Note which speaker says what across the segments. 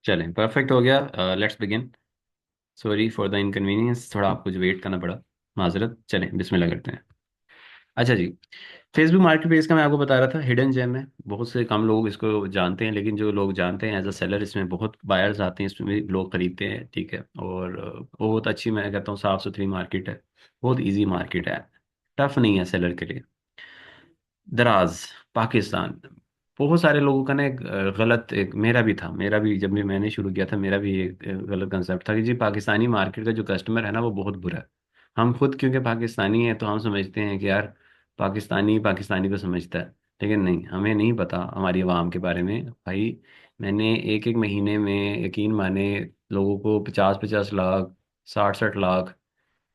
Speaker 1: चलें, परफेक्ट हो गया। Let's begin. Sorry for the inconvenience, थोड़ा आपको जो वेट करना पड़ा, माजरत। चलें, बिस्मिल्लाह करते हैं। अच्छा जी। फेसबुक मार्केट प्लेस का मैं आपको बता रहा था, हिडन जेम है। बहुत से कम लोग इसको जानते हैं, लेकिन जो लोग जानते हैं एज अ सेलर, इसमें बहुत बायर्स आते हैं, इसमें भी लोग खरीदते हैं। ठीक है। और बहुत अच्छी, मैं कहता हूँ, साफ़ सुथरी मार्केट है। बहुत ईजी मार्केट है। टफ नहीं है सेलर के लिए। दराज, पाकिस्तान। बहुत सारे लोगों का ना एक गलत, एक मेरा भी था, मेरा भी जब भी मैंने शुरू किया था, मेरा भी एक गलत कंसेप्ट था कि जी पाकिस्तानी मार्केट का जो कस्टमर है ना वो बहुत बुरा है। हम खुद क्योंकि पाकिस्तानी हैं तो हम समझते हैं कि यार पाकिस्तानी पाकिस्तानी को समझता है। लेकिन नहीं, हमें नहीं पता हमारी आवाम के बारे में भाई। मैंने एक एक महीने में, यकीन माने, लोगों को 50-50 लाख, 60-60 लाख,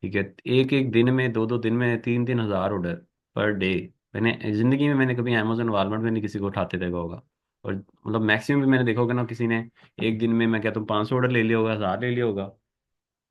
Speaker 1: ठीक है, एक एक दिन में, दो दो दिन में, 3-3 हज़ार ऑर्डर पर डे। मैंने जिंदगी में मैंने कभी अमेजोन वालमार्ट में नहीं किसी को उठाते देखा होगा। और मतलब मैक्सिमम भी मैंने देखा होगा ना, किसी ने एक दिन में, मैं कहता हूँ, 500 ऑर्डर ले लिया होगा, 1000 ले लिया होगा।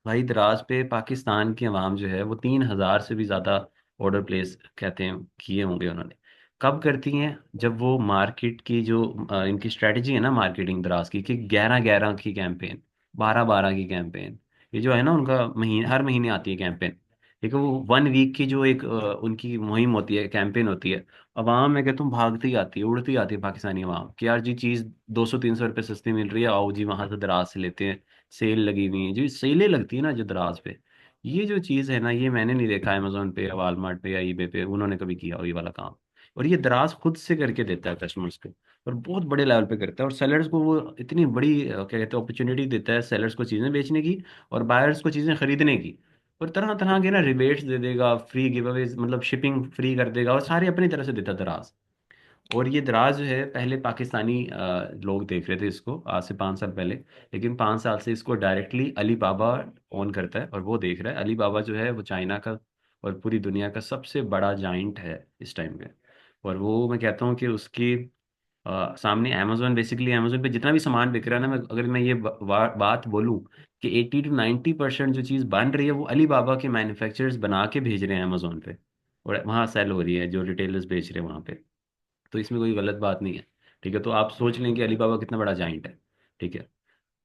Speaker 1: भाई दराज पे पाकिस्तान की आवाम जो है वो 3 हज़ार से भी ज़्यादा ऑर्डर प्लेस, कहते हैं, किए होंगे उन्होंने। कब करती हैं? जब वो मार्केट की जो इनकी स्ट्रेटजी है ना मार्केटिंग दराज की, कि 11-11 की कैंपेन, 12-12 की कैंपेन, ये जो है ना उनका महीने, हर महीने आती है कैंपेन। ठीक है। वो 1 वीक की जो एक उनकी मुहिम होती है, कैंपेन होती है। अवाम, मैं कहता हूँ, भागती आती है, उड़ती आती है पाकिस्तानी अवाम, कि यार जी चीज़ 200-300 रुपये सस्ती मिल रही है, आओ जी वहां से दराज से लेते हैं। सेल लगी हुई है, जो सेलें लगती है ना जो दराज पे, ये जो चीज़ है ना, ये मैंने नहीं देखा अमेजोन पे या वालमार्ट पे या ईबे पे उन्होंने कभी किया हो ये वाला काम। और ये दराज खुद से करके देता है कस्टमर्स को, और बहुत बड़े लेवल पे करता है। और सेलर्स को वो इतनी बड़ी क्या कहते हैं, अपॉर्चुनिटी देता है सेलर्स को चीज़ें बेचने की, और बायर्स को चीज़ें खरीदने की। और तरह तरह के ना रिबेट्स दे देगा, फ्री गिव अवेज, मतलब शिपिंग फ्री कर देगा, और सारे अपनी तरह से देता है दराज। और ये दराज जो है, पहले पाकिस्तानी लोग देख रहे थे इसको आज से 5 साल पहले। लेकिन 5 साल से इसको डायरेक्टली अली बाबा ओन करता है, और वो देख रहा है। अली बाबा जो है वो चाइना का और पूरी दुनिया का सबसे बड़ा जाइंट है इस टाइम पे। और वो, मैं कहता हूँ कि उसकी सामने अमेजोन, बेसिकली अमेजोन पे जितना भी सामान बिक रहा है ना, मैं अगर मैं ये बात बोलूँ कि 80-90% जो चीज़ बन रही है वो अली बाबा के मैन्युफैक्चरर्स बना के भेज रहे हैं अमेजोन पे, और वहाँ सेल हो रही है, जो रिटेलर्स बेच रहे हैं वहाँ पे। तो इसमें कोई गलत बात नहीं है। ठीक है। तो आप सोच लें कि अलीबाबा कितना बड़ा जाइंट है। ठीक है।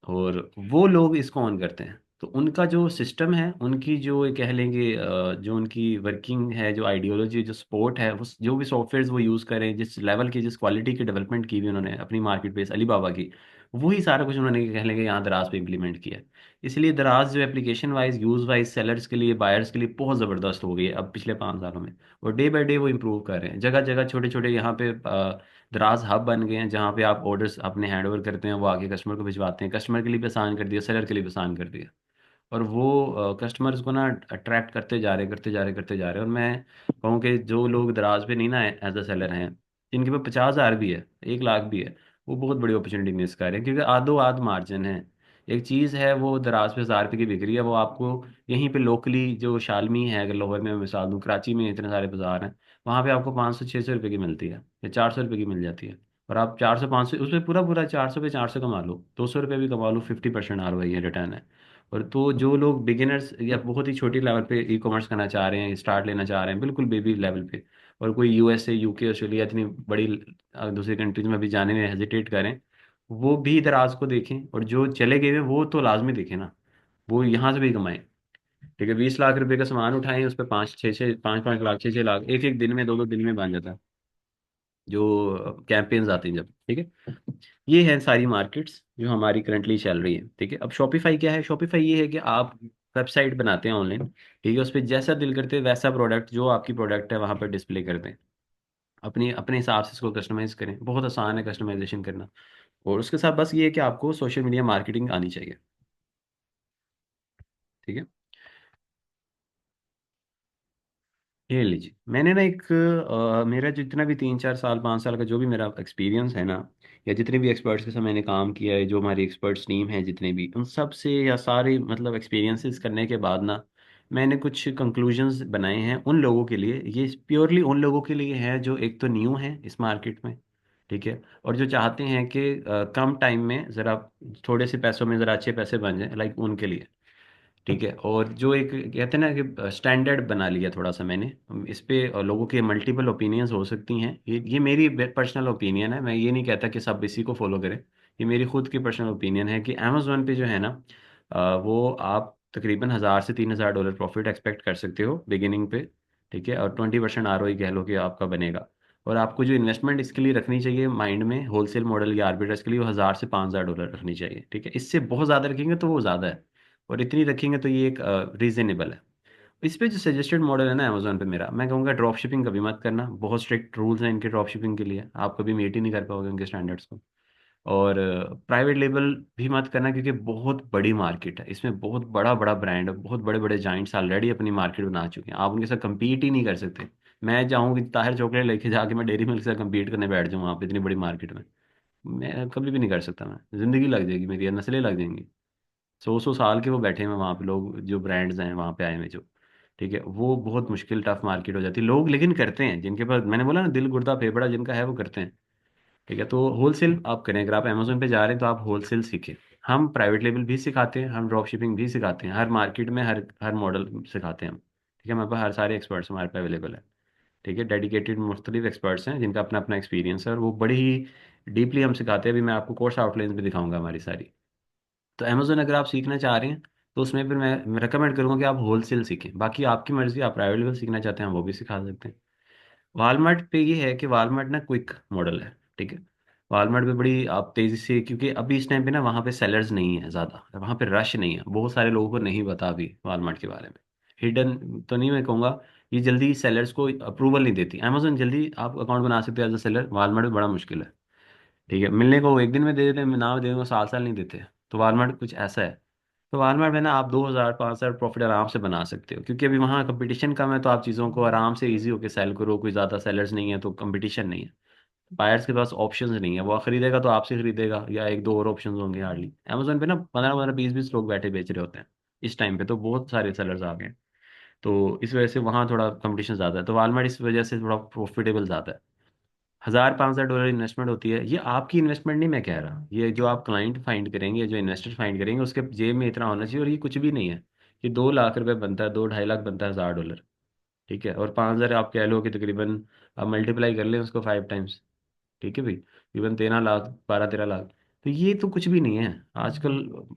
Speaker 1: और वो लोग इसको ऑन करते हैं, तो उनका जो सिस्टम है, उनकी जो ये कह लेंगे जो उनकी वर्किंग है, जो आइडियोलॉजी, जो सपोर्ट है, वो जो भी सॉफ्टवेयर वो यूज़ करें, जिस लेवल की, जिस क्वालिटी की डेवलपमेंट की हुई उन्होंने अपनी मार्केट प्लेस अलीबाबा की, वही सारा कुछ उन्होंने कह लेंगे यहाँ दराज पे इम्प्लीमेंट किया है। इसलिए दराज जो application wise, use wise, sellers के लिए, बायर्स के लिए बहुत ज़बरदस्त हो गई है अब पिछले 5 सालों में। और डे बाय डे वो इम्प्रूव कर रहे हैं, जगह जगह छोटे छोटे यहाँ पे दराज हब बन गए हैं, जहाँ पे आप ऑर्डर्स अपने हैंड ओवर करते हैं, वो आगे कस्टमर को भिजवाते हैं। कस्टमर के लिए भी आसान कर दिया, सेलर के लिए भी आसान कर दिया। और वो कस्टमर्स को ना अट्रैक्ट करते जा रहे, करते जा रहे, करते जा रहे। और मैं कहूँ कि जो लोग दराज पे नहीं ना एज अ सेलर हैं, जिनके पास 50 हज़ार भी है, 1 लाख भी है, वो बहुत बड़ी अपॉर्चुनिटी मिस कर रहे हैं, क्योंकि आधो आध मार्जिन है। एक चीज़ है वो दराज पे 1000 रुपये की बिक रही है, वो आपको यहीं पे लोकली, जो शालमी है, अगर लाहौर में मैं मिसाल दूँ, कराची में इतने सारे बाजार हैं, वहाँ पे आपको 500-600 रुपये की मिलती है, या 400 रुपये की मिल जाती है। और आप 400-500 उस पर पूरा पूरा 400 पे 400 कमा लो, 200 रुपये भी कमा लो, 50% ROI है, रिटर्न है। और तो जो लोग बिगिनर्स या बहुत ही छोटी लेवल पे ई कॉमर्स करना चाह रहे हैं, स्टार्ट लेना चाह रहे हैं, बिल्कुल बेबी लेवल पे, और कोई USA, UK, ऑस्ट्रेलिया, इतनी बड़ी दूसरी कंट्रीज में भी जाने में हेजिटेट करें, वो भी इधर आज को देखें। और जो चले गए हैं वो तो लाजमी देखें ना, वो यहाँ से भी कमाएं। ठीक है। 20 लाख रुपए का सामान उठाएं, उस पर 5-6 5-5 लाख, 6-6 लाख एक एक दिन में, दो दो दिन में बन जाता है, जो कैंपेन्स आते हैं जब। ठीक है। ये है सारी मार्केट्स जो हमारी करंटली चल रही है। ठीक है। अब शॉपिफाई क्या है? शॉपिफाई ये है कि आप वेबसाइट बनाते हैं ऑनलाइन, ठीक है, उस पर जैसा दिल करते हैं वैसा प्रोडक्ट, जो आपकी प्रोडक्ट है वहाँ पर डिस्प्ले कर दें, अपनी अपने हिसाब से इसको कस्टमाइज करें। बहुत आसान है कस्टमाइजेशन करना। और उसके साथ बस ये है कि आपको सोशल मीडिया मार्केटिंग आनी चाहिए। ठीक है। ये लीजिए, मैंने ना एक मेरा जितना भी 3-4 साल, 5 साल का जो भी मेरा एक्सपीरियंस है ना, या जितने भी एक्सपर्ट्स के साथ मैंने काम किया है, जो हमारी एक्सपर्ट्स टीम है, जितने भी, उन सब से या सारे मतलब एक्सपीरियंसेस करने के बाद ना, मैंने कुछ कंक्लूजन्स बनाए हैं उन लोगों के लिए। ये प्योरली उन लोगों के लिए है जो एक तो न्यू है इस मार्केट में, ठीक है, और जो चाहते हैं कि कम टाइम में ज़रा, थोड़े से पैसों में ज़रा अच्छे पैसे बन जाए, लाइक उनके लिए। ठीक है, और जो एक कहते हैं ना कि स्टैंडर्ड बना लिया थोड़ा सा मैंने इस पे, और लोगों के मल्टीपल ओपिनियंस हो सकती हैं, ये मेरी पर्सनल ओपिनियन है, मैं ये नहीं कहता कि सब इसी को फॉलो करें। ये मेरी खुद की पर्सनल ओपिनियन है कि अमेजोन पे जो है ना, वो आप तकरीबन 1000 से 3000 डॉलर प्रॉफिट एक्सपेक्ट कर सकते हो बिगिनिंग पे। ठीक है, और 20% ROI कह लो कि आपका बनेगा। और आपको जो इन्वेस्टमेंट इसके लिए रखनी चाहिए माइंड में, होलसेल मॉडल या आर्बिट्रेज के लिए, वो 1000 से 5000 डॉलर रखनी चाहिए। ठीक है, इससे बहुत ज़्यादा रखेंगे तो वो ज़्यादा है, और इतनी रखेंगे तो ये एक रीजनेबल है। इस पे जो सजेस्टेड मॉडल है ना अमेजोन पे, मेरा मैं कहूँगा ड्रॉप शिपिंग कभी मत करना, बहुत स्ट्रिक्ट रूल्स हैं इनके ड्रॉप शिपिंग के लिए, आप कभी मीट ही नहीं कर पाओगे उनके स्टैंडर्ड्स को। और प्राइवेट लेबल भी मत करना, क्योंकि बहुत बड़ी मार्केट है, इसमें बहुत बड़ा बड़ा ब्रांड है, बहुत बड़े बड़े जाइंट्स ऑलरेडी अपनी मार्केट बना चुके हैं, आप उनके साथ compete ही नहीं कर सकते। मैं चाहूँ कि ताहिर चॉकलेट लेके जाके मैं डेयरी मिल्क से compete करने बैठ जाऊँ वहाँ पे इतनी बड़ी मार्केट में, मैं कभी भी नहीं कर सकता, मैं जिंदगी लग जाएगी मेरी, नस्लें लग जाएंगी। 100 100 साल के वो बैठे हुए वहाँ पे लोग, जो ब्रांड्स हैं वहाँ पे आए हुए जो। ठीक है, वो बहुत मुश्किल टफ मार्केट हो जाती है, लोग लेकिन करते हैं, जिनके पास मैंने बोला ना दिल गुर्दा फेफड़ा जिनका है वो करते हैं। ठीक है, तो होलसेल आप करें, अगर आप अमेजोन पे जा रहे हैं तो आप होलसेल सीखें। हम प्राइवेट लेबल भी सिखाते हैं, हम ड्रॉप शिपिंग भी सिखाते हैं, हर मार्केट में हर हर मॉडल सिखाते हैं हम। ठीक है, हमारे पास हर सारे एक्सपर्ट्स हमारे पास अवेलेबल है। ठीक है, डेडिकेटेड मुख्तलिफ एक्सपर्ट्स हैं जिनका अपना अपना एक्सपीरियंस है, और वो बड़ी ही डीपली हम सिखाते हैं। अभी मैं आपको कोर्स आउटलाइंस भी दिखाऊंगा हमारी सारी। तो अमेजोन अगर आप सीखना चाह रहे हैं तो उसमें फिर मैं रिकमेंड करूंगा कि आप होलसेल सीखें, बाकी आपकी मर्जी, आप प्राइवेट लेवल सीखना चाहते हैं वो भी सिखा सकते हैं। वालमार्ट पे ये है कि वालमार्ट ना क्विक मॉडल है। ठीक है, वालमार्ट पे बड़ी आप तेज़ी से, क्योंकि अभी इस टाइम पे ना वहाँ पे सेलर्स नहीं है ज़्यादा, वहाँ पे रश नहीं है, बहुत सारे लोगों को नहीं पता अभी वालमार्ट के बारे में। हिडन तो नहीं मैं कहूँगा, ये जल्दी सेलर्स को अप्रूवल नहीं देती। अमेजोन जल्दी आप अकाउंट बना सकते हो एज अ सेलर, वालमार्ट में बड़ा मुश्किल है। ठीक है, मिलने को वो एक दिन में दे देते हैं, ना दे देंगे साल साल नहीं देते। तो वालमार्ट कुछ ऐसा है। तो वालमार्ट में ना आप 2000 5000 प्रॉफिट आराम से बना सकते हो, क्योंकि अभी वहाँ कंपटीशन कम है, तो आप चीज़ों को आराम से इजी होकर सेल करो, कोई ज़्यादा सेलर्स नहीं है तो कंपटीशन नहीं है। बायर्स के पास ऑप्शंस नहीं है, वो खरीदेगा तो आपसे खरीदेगा या एक दो और ऑप्शंस होंगे हार्डली। अमेजोन पे ना 15 15 20 20 लोग बैठे बेच रहे होते हैं, इस टाइम पे तो बहुत सारे सेलर्स आ गए हैं। तो इस वजह से वहाँ थोड़ा कंपटीशन ज़्यादा है, तो वालमार्ट इस वजह से थोड़ा प्रॉफिटेबल ज़्यादा है। 1000 5000 डॉलर इन्वेस्टमेंट होती है, ये आपकी इन्वेस्टमेंट नहीं मैं कह रहा, ये जो आप क्लाइंट फाइंड करेंगे, जो इन्वेस्टर फाइंड करेंगे, उसके जेब में इतना होना चाहिए, और ये कुछ भी नहीं है। ये 2 लाख रुपए बनता है, 2 2.5 लाख बनता है 1000 डॉलर। ठीक है, और 5000 आप कह लो कि तकरीबन, आप मल्टीप्लाई कर लें उसको 5 टाइम्स। ठीक है भाई, इवन 13 लाख 12 13 लाख। तो ये तो कुछ भी नहीं है आजकल।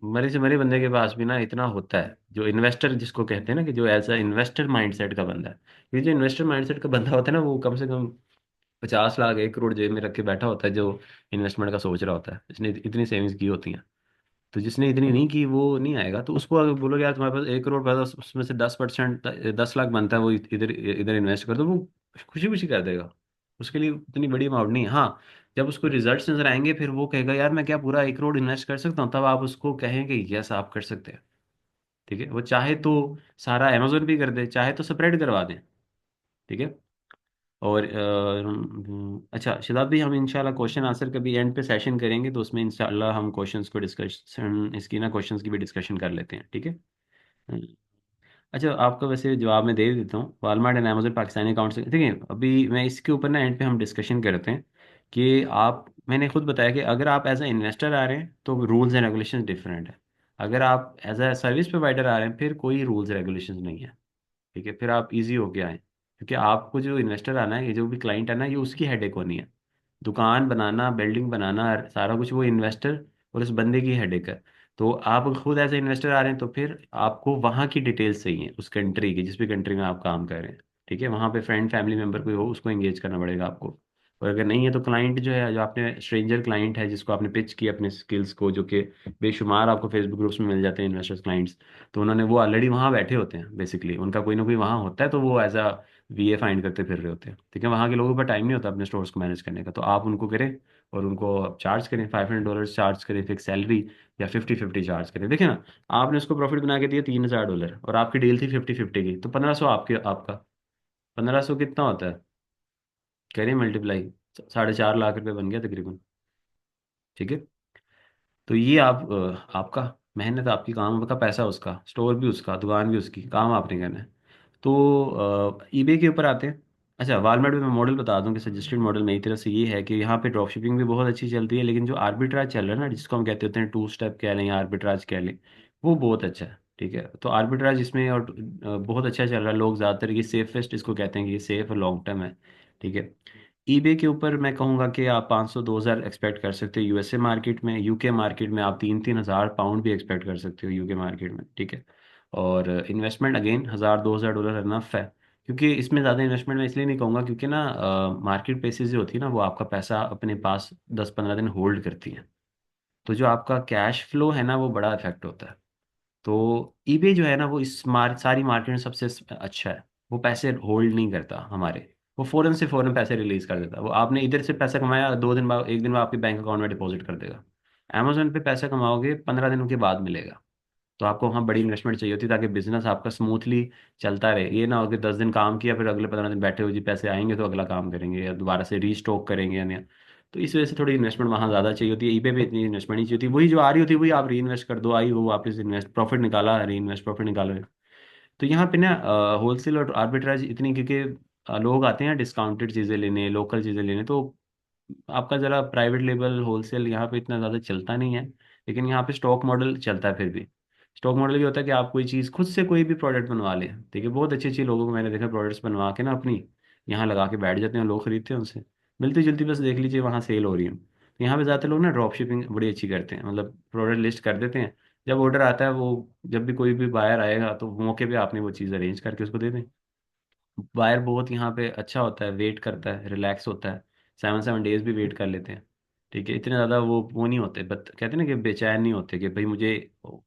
Speaker 1: मरे से मरे बंदे के पास भी ना इतना होता है, जो इन्वेस्टर जिसको कहते हैं ना, कि जो एज अ इन्वेस्टर माइंडसेट का बंदा है। ये जो इन्वेस्टर माइंडसेट का बंदा होता है ना, वो कम से कम 50 लाख 1 करोड़ जेब में रख के बैठा होता है, जो इन्वेस्टमेंट का सोच रहा होता है, जिसने इतनी सेविंग्स की होती हैं। तो जिसने इतनी नहीं की वो नहीं आएगा। तो उसको अगर बोलोगे यार तुम्हारे पास 1 करोड़ पैसा, उसमें से 10% 10 लाख बनता है, वो इधर इधर इन्वेस्ट कर दो, वो खुशी खुशी कर देगा। उसके लिए इतनी बड़ी अमाउंट नहीं है। हाँ, जब उसको रिजल्ट्स नजर आएंगे फिर वो कहेगा यार मैं क्या पूरा 1 करोड़ इन्वेस्ट कर सकता हूँ, तब आप उसको कहेंगे यस आप कर सकते हैं। ठीक है, वो चाहे तो सारा अमेजोन भी कर दे, चाहे तो स्प्रेड करवा दें। ठीक है, और अच्छा शादाब भाई, हम इंशाल्लाह क्वेश्चन आंसर कभी एंड पे सेशन करेंगे, तो उसमें इंशाल्लाह हम क्वेश्चंस को डिस्कशन, इसकी ना क्वेश्चंस की भी डिस्कशन कर लेते हैं। ठीक है। हम्म, अच्छा आपका वैसे जवाब मैं दे देता हूँ, Walmart and Amazon Pakistani account से, ठीक है। अभी मैं इसके ऊपर ना एंड पे हम डिस्कशन करते हैं कि आप, मैंने खुद बताया कि अगर आप एज ए इन्वेस्टर आ रहे हैं तो रूल्स एंड रेगुलेशंस डिफरेंट है। अगर आप एज ए सर्विस प्रोवाइडर आ रहे हैं फिर कोई रूल्स रेगुलेशंस नहीं है। ठीक है, फिर आप इजी होके आए, क्योंकि आपको जो इन्वेस्टर आना है, ये जो भी क्लाइंट आना है, ये उसकी हेडेक होनी है। दुकान बनाना, बिल्डिंग बनाना, सारा कुछ वो इन्वेस्टर और उस बंदे की हेडेक है। तो आप खुद एज ए इन्वेस्टर आ रहे हैं तो फिर आपको वहाँ की डिटेल्स चाहिए, उस कंट्री की, जिस भी कंट्री में आप काम कर रहे हैं। ठीक है, वहाँ पे फ्रेंड फैमिली मेंबर कोई हो उसको एंगेज करना पड़ेगा आपको। और अगर नहीं है तो क्लाइंट जो है, जो आपने स्ट्रेंजर क्लाइंट है जिसको आपने पिच किया अपने स्किल्स को, जो कि बेशुमार आपको फेसबुक ग्रुप्स में मिल जाते हैं इन्वेस्टर्स क्लाइंट्स, तो उन्होंने वो ऑलरेडी वहाँ बैठे होते हैं, बेसिकली उनका कोई ना कोई वहाँ होता है, तो वो एज अ VA फाइंड करते फिर रहे होते हैं। ठीक है, वहाँ के लोगों पर टाइम नहीं होता अपने स्टोर्स को मैनेज करने का, तो आप उनको करें, और उनको चार्ज करें, $500 चार्ज करें फिक्स सैलरी, या 50 50 चार्ज करें। देखिए ना, आपने उसको प्रॉफिट बना के दिया $3000, और आपकी डील थी 50 50 की, तो 1500 आपके आपका। 1500 कितना होता है, करें मल्टीप्लाई, 4.5 लाख रुपए बन गया तकरीबन। ठीक है, तो ये आप आपका मेहनत, आपकी काम का पैसा, उसका स्टोर भी उसका, दुकान भी उसकी, काम आपने करना है। तो ईबे के ऊपर आते हैं। अच्छा, वालमार्ट में मैं मॉडल बता दूं कि सजेस्टेड मॉडल मेरी तरफ से ये है कि यहाँ पे ड्रॉप शिपिंग भी बहुत अच्छी चलती है, लेकिन जो आर्बिट्राज चल रहा है ना, जिसको हम कहते होते हैं टू स्टेप कह लें या आर्बिट्राज कह लें, वो बहुत अच्छा है। ठीक है, तो आर्बिट्राज इसमें और बहुत अच्छा चल रहा है। लोग ज़्यादातर ये सेफेस्ट इसको कहते हैं कि ये सेफ और लॉन्ग टर्म है। ठीक है। ईबे के ऊपर मैं कहूँगा कि आप 500 2000 एक्सपेक्ट कर सकते हो यूएसए मार्केट में। यूके मार्केट में आप 3-3 हज़ार पाउंड भी एक्सपेक्ट कर सकते हो यूके मार्केट में। ठीक है। और इन्वेस्टमेंट अगेन 1000-2000 डॉलर इनफ है। क्योंकि इसमें ज़्यादा इन्वेस्टमेंट मैं इसलिए नहीं कहूँगा क्योंकि ना मार्केट प्लेसेस जो होती है ना वो आपका पैसा अपने पास 10-15 दिन होल्ड करती है। तो जो आपका कैश फ्लो है ना वो बड़ा इफेक्ट होता है। तो ईबे जो है ना वो इस सारी मार्केट में सबसे अच्छा है। वो पैसे होल्ड नहीं करता हमारे। वो फौरन से फौरन पैसे रिलीज कर देता है। वो आपने इधर से पैसा कमाया 2 दिन बाद 1 दिन बाद आपके बैंक अकाउंट में डिपॉजिट कर देगा। अमेजोन पे पैसा कमाओगे 15 दिनों के बाद मिलेगा। तो आपको वहाँ बड़ी इन्वेस्टमेंट चाहिए होती है ताकि बिजनेस आपका स्मूथली चलता रहे। ये ना हो कि 10 दिन काम किया फिर अगले 15 दिन बैठे हो जी पैसे आएंगे तो अगला काम करेंगे या दोबारा से रीस्टॉक करेंगे या नहीं। तो इस वजह से थोड़ी इन्वेस्टमेंट वहाँ ज़्यादा चाहिए होती है। ईबे पे इतनी इन्वेस्टमेंट नहीं चाहिए होती। वही जो आ रही होती है वही आप री इन्वेस्ट कर दो। आई वो वापस इन्वेस्ट प्रॉफिट निकाला री इन्वेस्ट प्रॉफिट निकालो। तो यहाँ पे ना होलसेल और आर्बिट्राज इतनी क्योंकि लोग आते हैं डिस्काउंटेड चीज़ें लेने लोकल चीज़ें लेने। तो आपका ज़रा प्राइवेट लेबल होलसेल यहाँ पे इतना ज़्यादा चलता नहीं है। लेकिन यहाँ पे स्टॉक मॉडल चलता है फिर भी। स्टॉक मॉडल ये होता है कि आप कोई चीज़ खुद से कोई भी प्रोडक्ट बनवा लें। ठीक है, बहुत अच्छी अच्छी लोगों को मैंने देखा प्रोडक्ट्स बनवा के ना अपनी यहाँ लगा के बैठ जाते हैं। लोग खरीदते हैं उनसे मिलती जुलती बस देख लीजिए वहाँ सेल हो रही है। तो यहाँ पे ज़्यादातर लोग ना ड्रॉप शिपिंग बड़ी अच्छी करते हैं। मतलब प्रोडक्ट लिस्ट कर देते हैं। जब ऑर्डर आता है वो जब भी कोई भी बायर आएगा तो मौके पे आपने वो चीज़ अरेंज करके उसको दे दें। बायर बहुत यहाँ पे अच्छा होता है वेट करता है रिलैक्स होता है। 7-7 डेज भी वेट कर लेते हैं। ठीक है, इतने ज़्यादा वो नहीं होते बट कहते हैं ना कि बेचैन नहीं होते कि भाई मुझे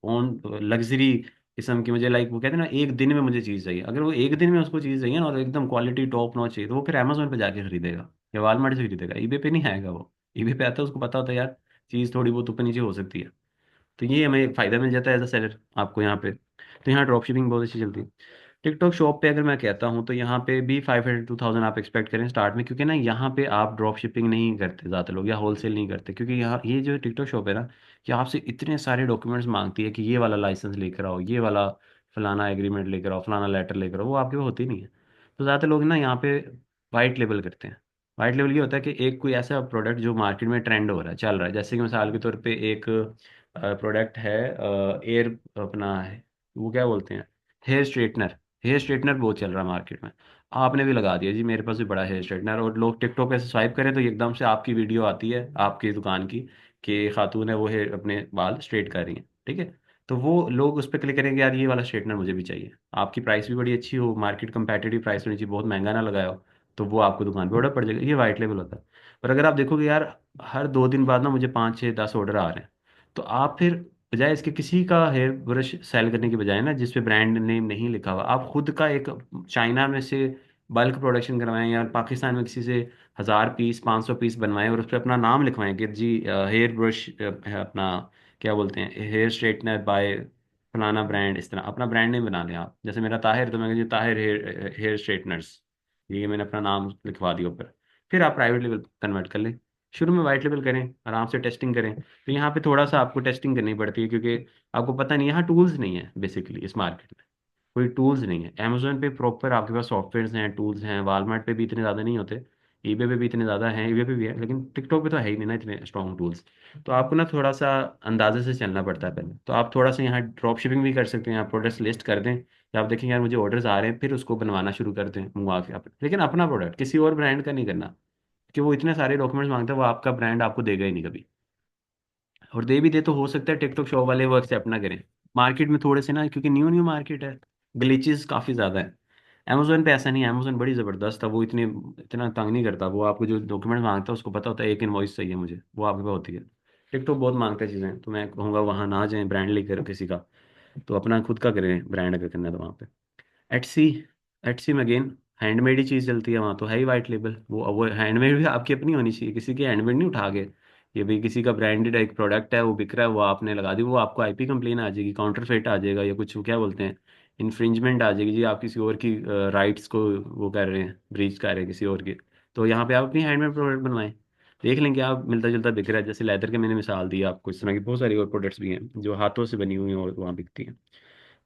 Speaker 1: ओन लग्जरी किस्म की मुझे लाइक वो कहते हैं ना एक दिन में मुझे चीज़ चाहिए। अगर वो एक दिन में उसको चीज़ चाहिए ना और एकदम क्वालिटी टॉप नॉच चाहिए तो वो फिर अमेजोन पे जाके खरीदेगा या वालमार्ट से खरीदेगा। ईबे पे नहीं आएगा वो। ईबे पे आता है उसको पता होता है यार चीज़ थोड़ी बहुत ऊपर नीचे हो सकती है। तो ये हमें फ़ायदा मिल जाता है एज अ सेलर आपको यहाँ पे। तो यहाँ ड्रॉप शिपिंग बहुत अच्छी चलती है। टिकटॉक शॉप पे अगर मैं कहता हूँ तो यहाँ पे भी 500-2000 आप एक्सपेक्ट करें स्टार्ट में। क्योंकि ना यहाँ पे आप ड्रॉप शिपिंग नहीं करते ज़्यादा लोग या होलसेल नहीं करते। क्योंकि यहाँ ये जो टिकटॉक शॉप है ना कि आपसे इतने सारे डॉक्यूमेंट्स मांगती है कि ये वाला लाइसेंस लेकर आओ ये वाला फलाना एग्रीमेंट लेकर आओ फलाना लेटर लेकर आओ वो आपके पास होती नहीं है। तो ज़्यादातर लोग ना यहाँ पे वाइट लेबल करते हैं। वाइट लेबल ये होता है कि एक कोई ऐसा प्रोडक्ट जो मार्केट में ट्रेंड हो रहा है चल रहा है। जैसे कि मिसाल के तौर पे एक प्रोडक्ट है एयर अपना है वो क्या बोलते हैं हेयर स्ट्रेटनर। हेयर स्ट्रेटनर बहुत चल रहा है मार्केट में। आपने भी लगा दिया जी मेरे पास भी बड़ा हेयर स्ट्रेटनर और लोग टिकटॉक पे स्वाइप करें तो एकदम से आपकी वीडियो आती है आपकी दुकान की कि खातून है वो हेयर अपने बाल स्ट्रेट कर रही है। ठीक है। तो वो लोग उस पर क्लिक करेंगे यार ये वाला स्ट्रेटनर मुझे भी चाहिए। आपकी प्राइस भी बड़ी अच्छी हो मार्केट कंपेटिटिव प्राइस होनी चाहिए बहुत महंगा ना लगाया हो। तो वो आपको दुकान पे ऑर्डर पड़ जाएगा। ये वाइट लेवल होता है। पर अगर आप देखोगे यार हर 2 दिन बाद ना मुझे 5-6-10 ऑर्डर आ रहे हैं। तो आप फिर बजाय इसके किसी का हेयर ब्रश सेल करने की बजाय ना जिसपे ब्रांड नेम नहीं लिखा हुआ आप खुद का एक चाइना में से बल्क प्रोडक्शन करवाएं या पाकिस्तान में किसी से 1000 पीस 500 पीस बनवाएं और उस पर अपना नाम लिखवाएं कि जी हेयर ब्रश है अपना क्या बोलते हैं हेयर स्ट्रेटनर बाय फलाना ब्रांड। इस तरह अपना ब्रांड नेम बना लें आप। जैसे मेरा ताहिर तो मैं जी ताहिर हेयर स्ट्रेटनर्स ये मैंने अपना नाम लिखवा दिया ऊपर। फिर आप प्राइवेट लेवल कन्वर्ट कर लें। शुरू में वाइट लेवल करें आराम से टेस्टिंग करें। तो यहाँ पे थोड़ा सा आपको टेस्टिंग करनी पड़ती है क्योंकि आपको पता नहीं यहाँ टूल्स नहीं है बेसिकली इस मार्केट में। कोई टूल्स नहीं है। अमेजोन पे प्रॉपर आपके पास सॉफ्टवेयर हैं टूल्स हैं। वालमार्ट पे भी इतने ज़्यादा नहीं होते। ईबे पे भी इतने ज़्यादा हैं ईबे पे भी है लेकिन टिकटॉक पे तो है ही नहीं ना इतने स्ट्रॉन्ग टूल्स। तो आपको ना थोड़ा सा अंदाजे से चलना पड़ता है पहले। तो आप थोड़ा सा यहाँ ड्रॉप शिपिंग भी कर सकते हैं। आप प्रोडक्ट्स लिस्ट कर दें या आप देखें यार मुझे ऑर्डर्स आ रहे हैं फिर उसको बनवाना शुरू कर दें मंगवा के आप। लेकिन अपना प्रोडक्ट किसी और ब्रांड का नहीं करना कि वो इतने सारे डॉक्यूमेंट्स मांगता है वो आपका ब्रांड आपको देगा ही नहीं कभी। और दे भी दे तो हो सकता है टिकटॉक शॉप वाले वो एक्सेप्ट ना करें। मार्केट में थोड़े से ना क्योंकि न्यू न्यू मार्केट है ग्लिचेस काफ़ी ज़्यादा है। अमेजोन पे ऐसा नहीं है। अमेजोन बड़ी ज़बरदस्त है वो इतने इतना तंग नहीं करता। वो आपको जो डॉक्यूमेंट मांगता है उसको पता होता है एक इनवॉइस चाहिए मुझे वो आपके पास होती है। टिकटॉक बहुत मांगता है चीज़ें तो मैं कहूँगा वहाँ ना जाएं ब्रांड लेकर किसी का। तो अपना खुद का करें ब्रांड अगर करना है तो वहाँ पे एटसी। एटसी में अगेन हैंडमेड ही चीज़ चलती है वहाँ तो है ही वाइट लेबल। वो हैंडमेड भी आपकी अपनी होनी चाहिए किसी की हैंडमेड नहीं उठा के ये भी किसी का ब्रांडेड एक प्रोडक्ट है वो बिक रहा है वो आपने लगा दी वो आपको आईपी कंप्लेन आ जाएगी काउंटरफेट आ जाएगा या कुछ क्या बोलते हैं इन्फ्रिंजमेंट आ जाएगी जी आप किसी और की राइट्स को वो कर रहे हैं ब्रीच कर रहे हैं किसी और के। तो यहाँ पे आप अपनी हैंडमेड प्रोडक्ट बनवाएं। देख लेंगे आप मिलता जुलता बिक रहा है जैसे लेदर के मैंने मिसाल दी आपको इस तरह की बहुत सारी और प्रोडक्ट्स भी हैं जो हाथों से बनी हुई हैं और वहाँ बिकती हैं।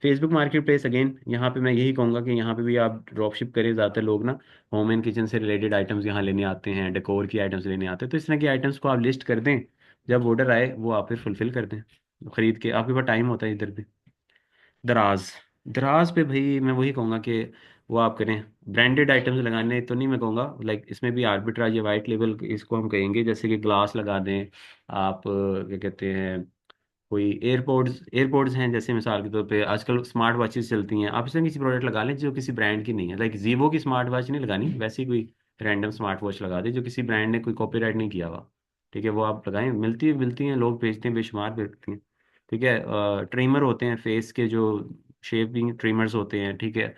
Speaker 1: फेसबुक मार्केट प्लेस अगेन यहाँ पे मैं यही कहूँगा कि यहाँ पे भी आप ड्रॉप शिप करें। ज़्यादातर लोग ना होम एंड किचन से रिलेटेड आइटम्स यहाँ लेने आते हैं डेकोर की आइटम्स लेने आते हैं। तो इस तरह की आइटम्स को आप लिस्ट कर दें। जब ऑर्डर आए वो आप फिर फुलफिल कर दें। खरीद के आपके पास टाइम होता है इधर भी। दराज। दराज पे भाई मैं वही कहूँगा कि वो आप करें, ब्रांडेड आइटम्स लगाने तो नहीं मैं कहूँगा, लाइक इसमें भी आर्बिट्राज या वाइट लेबल इसको हम कहेंगे, जैसे कि ग्लास लगा दें आप, क्या कहते हैं, कोई एयरपोर्ट्स एयरपोर्ट्स हैं जैसे मिसाल के तौर पे आजकल स्मार्ट वॉचेस चलती हैं, आप इसमें किसी प्रोडक्ट लगा लें जो किसी ब्रांड की नहीं है, लाइक वीवो की स्मार्ट वॉच नहीं लगानी, वैसी कोई रैंडम स्मार्ट वॉच लगा दें जो किसी ब्रांड ने कोई कॉपीराइट नहीं किया हुआ। ठीक है, वो आप लगाएं, मिलती हैं, लोग बेचते हैं, बेशुमार बेचते हैं। ठीक है, ट्रिमर होते हैं फेस के जो शेविंग ट्रिमर्स होते हैं। ठीक है,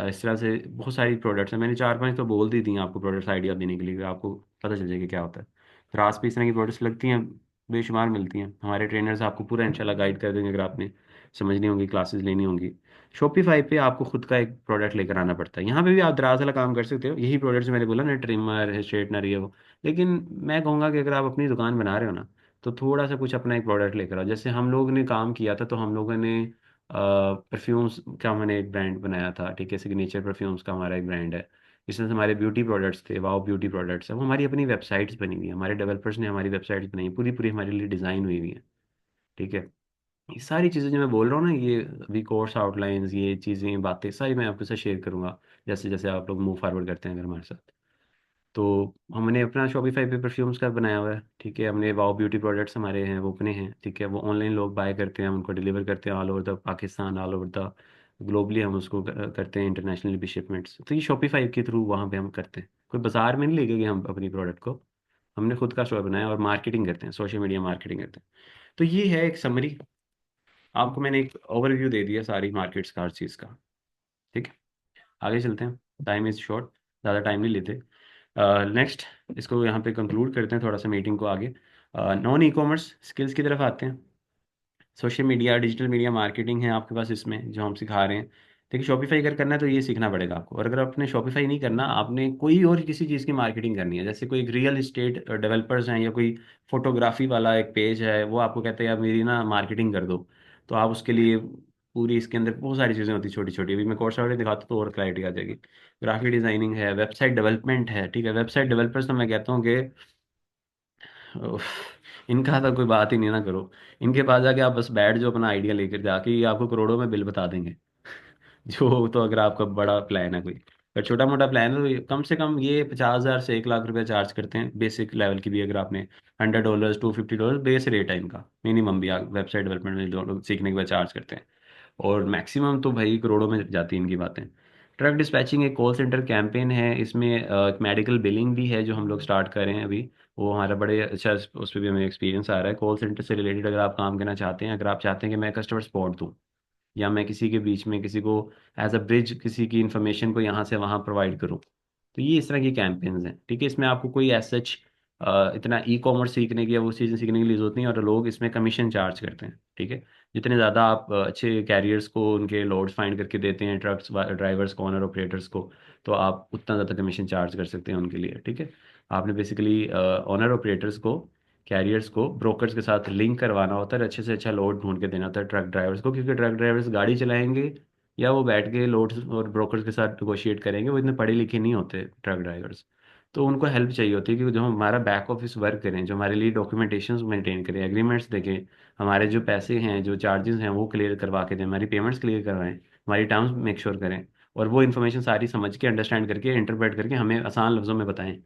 Speaker 1: इस तरह से बहुत सारी प्रोडक्ट्स हैं, मैंने चार पांच तो बोल दी थी आपको प्रोडक्ट्स आइडिया देने के लिए, आपको पता चल जाएगा क्या होता है। रास पे इस तरह की प्रोडक्ट्स लगती हैं, बेशुमार मिलती हैं, हमारे ट्रेनर्स आपको पूरा इंशाल्लाह गाइड कर देंगे अगर आपने समझनी होंगी, क्लासेस लेनी होंगी। शॉपिफाई पे आपको खुद का एक प्रोडक्ट लेकर आना पड़ता है, यहाँ पे भी आप दराज वाला काम कर सकते हो, यही प्रोडक्ट्स मैंने बोला ना, ट्रिमर है, स्ट्रेटनर है वो। लेकिन मैं कहूँगा कि अगर आप अपनी दुकान बना रहे हो ना, तो थोड़ा सा कुछ अपना एक प्रोडक्ट लेकर आओ। जैसे हम लोग ने काम किया था, तो हम लोगों ने परफ्यूम्स का मैंने एक ब्रांड बनाया था। ठीक है, सिग्नेचर परफ्यूम्स का हमारा एक ब्रांड है। इसमें से हमारे ब्यूटी प्रोडक्ट्स थे, वाओ ब्यूटी प्रोडक्ट्स है, वो हमारी अपनी वेबसाइट्स बनी हुई है, हमारे डेवलपर्स ने हमारी वेबसाइट्स बनाई हैं, पूरी पूरी हमारे लिए डिज़ाइन हुई हुई है। ठीक है, ये सारी चीज़ें जो मैं बोल रहा हूँ ना, ये अभी कोर्स आउटलाइंस, ये चीज़ें बातें सारी मैं आपके साथ शेयर करूंगा जैसे जैसे आप लोग मूव फॉरवर्ड करते हैं अगर हमारे साथ। तो हमने अपना शॉपिफाई पे परफ्यूम्स का बनाया हुआ है। ठीक है, हमने वाओ ब्यूटी प्रोडक्ट्स हमारे हैं, वो अपने हैं। ठीक है, वो ऑनलाइन लोग बाय करते हैं, हम उनको डिलीवर करते हैं all over the Pakistan, all over the globally, हम उसको करते हैं इंटरनेशनली भी शिपमेंट्स, तो ये शॉपिफाई के थ्रू वहाँ पे हम करते हैं, कोई बाजार में नहीं लेके गए हम अपनी प्रोडक्ट को, हमने खुद का स्टोर बनाया और मार्केटिंग करते हैं, सोशल मीडिया मार्केटिंग करते हैं। तो ये है एक समरी, आपको मैंने एक ओवरव्यू दे दिया सारी मार्केट्स का, हर चीज़ का। ठीक है, आगे चलते हैं, टाइम इज़ शॉर्ट, ज़्यादा टाइम नहीं लेते। नेक्स्ट, इसको यहाँ पे कंक्लूड करते हैं थोड़ा सा मीटिंग को आगे। नॉन ई कॉमर्स स्किल्स की तरफ आते हैं। Social media, digital media marketing है आपके पास इसमें जो हम सिखा रहे हैं। देखिए, शॉपिफाई अगर करना है तो ये सीखना पड़ेगा आपको, और अगर आपने शॉपिफाई नहीं करना, आपने कोई और किसी चीज़ की मार्केटिंग करनी है, जैसे कोई रियल इस्टेट डेवलपर्स हैं या कोई फोटोग्राफी वाला एक पेज है, वो आपको कहते हैं यार मेरी ना मार्केटिंग कर दो, तो आप उसके लिए पूरी, इसके अंदर बहुत सारी चीज़ें होती छोटी छोटी, अभी मैं कोर्स आउट दिखाता तो और क्लैरिटी आ जाएगी। ग्राफिक डिजाइनिंग है, वेबसाइट डेवलपमेंट है। ठीक है, वेबसाइट डेवलपर्स तो मैं कहता हूँ कि उफ, इनका तो कोई बात ही नहीं ना करो। इनके पास जाके आप बस बैठ जाओ अपना आइडिया लेकर, जाके ये आपको करोड़ों में बिल बता देंगे। जो तो अगर आपका बड़ा प्लान है कोई, अगर छोटा मोटा प्लान है तो कम से कम ये 50,000 से 1 लाख रुपए चार्ज करते हैं बेसिक लेवल की भी, अगर आपने $100 $250 बेस रेट है इनका मिनिमम भी, आप वेबसाइट डेवलपमेंट में जो लोग सीखने के बाद चार्ज करते हैं। और मैक्सिमम तो भाई करोड़ों में जाती है इनकी बातें। ट्रक डिस्पैचिंग एक कॉल सेंटर कैंपेन है, इसमें मेडिकल बिलिंग भी है जो हम लोग स्टार्ट कर रहे हैं अभी। वो हमारा बड़े अच्छा, उस पर भी हमें एक्सपीरियंस आ रहा है। कॉल सेंटर से रिलेटेड अगर आप काम करना चाहते हैं, अगर आप चाहते हैं कि मैं कस्टमर सपोर्ट दूँ, या मैं किसी के बीच में किसी को एज अ ब्रिज किसी की इन्फॉर्मेशन को यहाँ से वहाँ प्रोवाइड करूँ, तो ये इस तरह की कैंपेन्स हैं। ठीक है, इसमें आपको कोई एज सच इतना ई कॉमर्स सीखने की या वो चीज़ें सीखने की लिए जरूरत नहीं है, और लोग इसमें कमीशन चार्ज करते हैं। ठीक है, जितने ज़्यादा आप अच्छे कैरियर्स को उनके लोड्स फाइंड करके देते हैं, ट्रक्स ड्राइवर्स को, ओनर ऑपरेटर्स को, तो आप उतना ज़्यादा कमीशन चार्ज कर सकते हैं उनके लिए। ठीक है, आपने बेसिकली ओनर ऑपरेटर्स को, कैरियर्स को ब्रोकर्स के साथ लिंक करवाना होता है, अच्छे से अच्छा लोड ढूंढ के देना होता है ट्रक ड्राइवर्स को, क्योंकि ट्रक ड्राइवर्स गाड़ी चलाएंगे या वो बैठ के लोड और ब्रोकर्स के साथ नेगोशिएट करेंगे, वो इतने पढ़े लिखे नहीं होते ट्रक ड्राइवर्स। तो उनको हेल्प चाहिए होती है कि जो हमारा बैक ऑफिस वर्क करें, जो हमारे लिए डॉक्यूमेंटेशन मेंटेन करें, एग्रीमेंट्स देखें, हमारे जो पैसे हैं, जो चार्जेस हैं वो क्लियर करवा के दें, हमारी पेमेंट्स क्लियर करवाएं, हमारी टर्म्स मेक श्योर करें, और वो इन्फॉर्मेशन सारी समझ के, अंडरस्टैंड करके, इंटरप्रेट करके हमें आसान लफ्ज़ों में बताएं।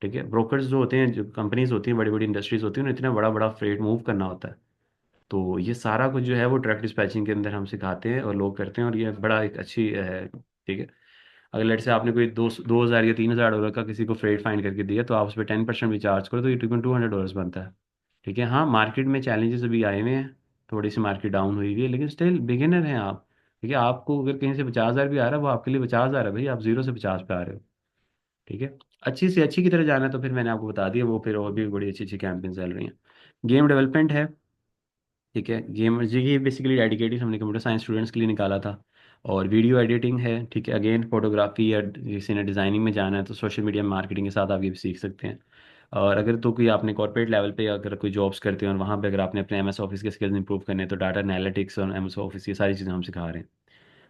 Speaker 1: ठीक है, ब्रोकर्स जो होते हैं, जो कंपनीज होती हैं, बड़ी बड़ी इंडस्ट्रीज होती हैं, उन्हें इतना बड़ा बड़ा फ्रेट मूव करना होता है। तो ये सारा कुछ जो है वो ट्रक डिस्पैचिंग के अंदर हम सिखाते हैं और लोग करते हैं, और ये बड़ा एक अच्छी है। ठीक है, अगर लेट से आपने कोई 2,000 या $3,000 का किसी को फ्रेट फाइंड करके दिया, तो आप उस पर 10% भी चार्ज करो तो ये तकरीबन $200 बनता है। ठीक है, हाँ मार्केट में चैलेंजेस अभी आए हुए हैं, थोड़ी सी मार्केट डाउन हुई हुई है, लेकिन स्टिल बिगिनर हैं आप। ठीक है, आपको अगर कहीं से 50,000 भी आ रहा है, वो आपके लिए 50,000 है भाई, आप 0 से 50 पे आ रहे हो। ठीक है, अच्छी से अच्छी की तरह जाना है तो फिर मैंने आपको बता दिया, वो फिर और भी बड़ी अच्छी अच्छी कैंपेन चल रही हैं। गेम डेवलपमेंट है। ठीक है, गेम जी ये बेसिकली डेडिकेटेड हमने कंप्यूटर साइंस स्टूडेंट्स के लिए निकाला था। और वीडियो एडिटिंग है। ठीक है, अगेन फोटोग्राफी या किसी ने डिज़ाइनिंग में जाना है तो सोशल मीडिया मार्केटिंग के साथ आप ये भी सीख सकते हैं। और अगर तो कोई आपने कॉर्पोरेट लेवल पे अगर कोई जॉब्स करते हैं और वहाँ पे अगर आपने अपने एमएस ऑफिस के स्किल्स इंप्रूव करने हैं, तो डाटा एनालिटिक्स और एमएस ऑफिस ये सारी चीज़ें हम सिखा रहे हैं।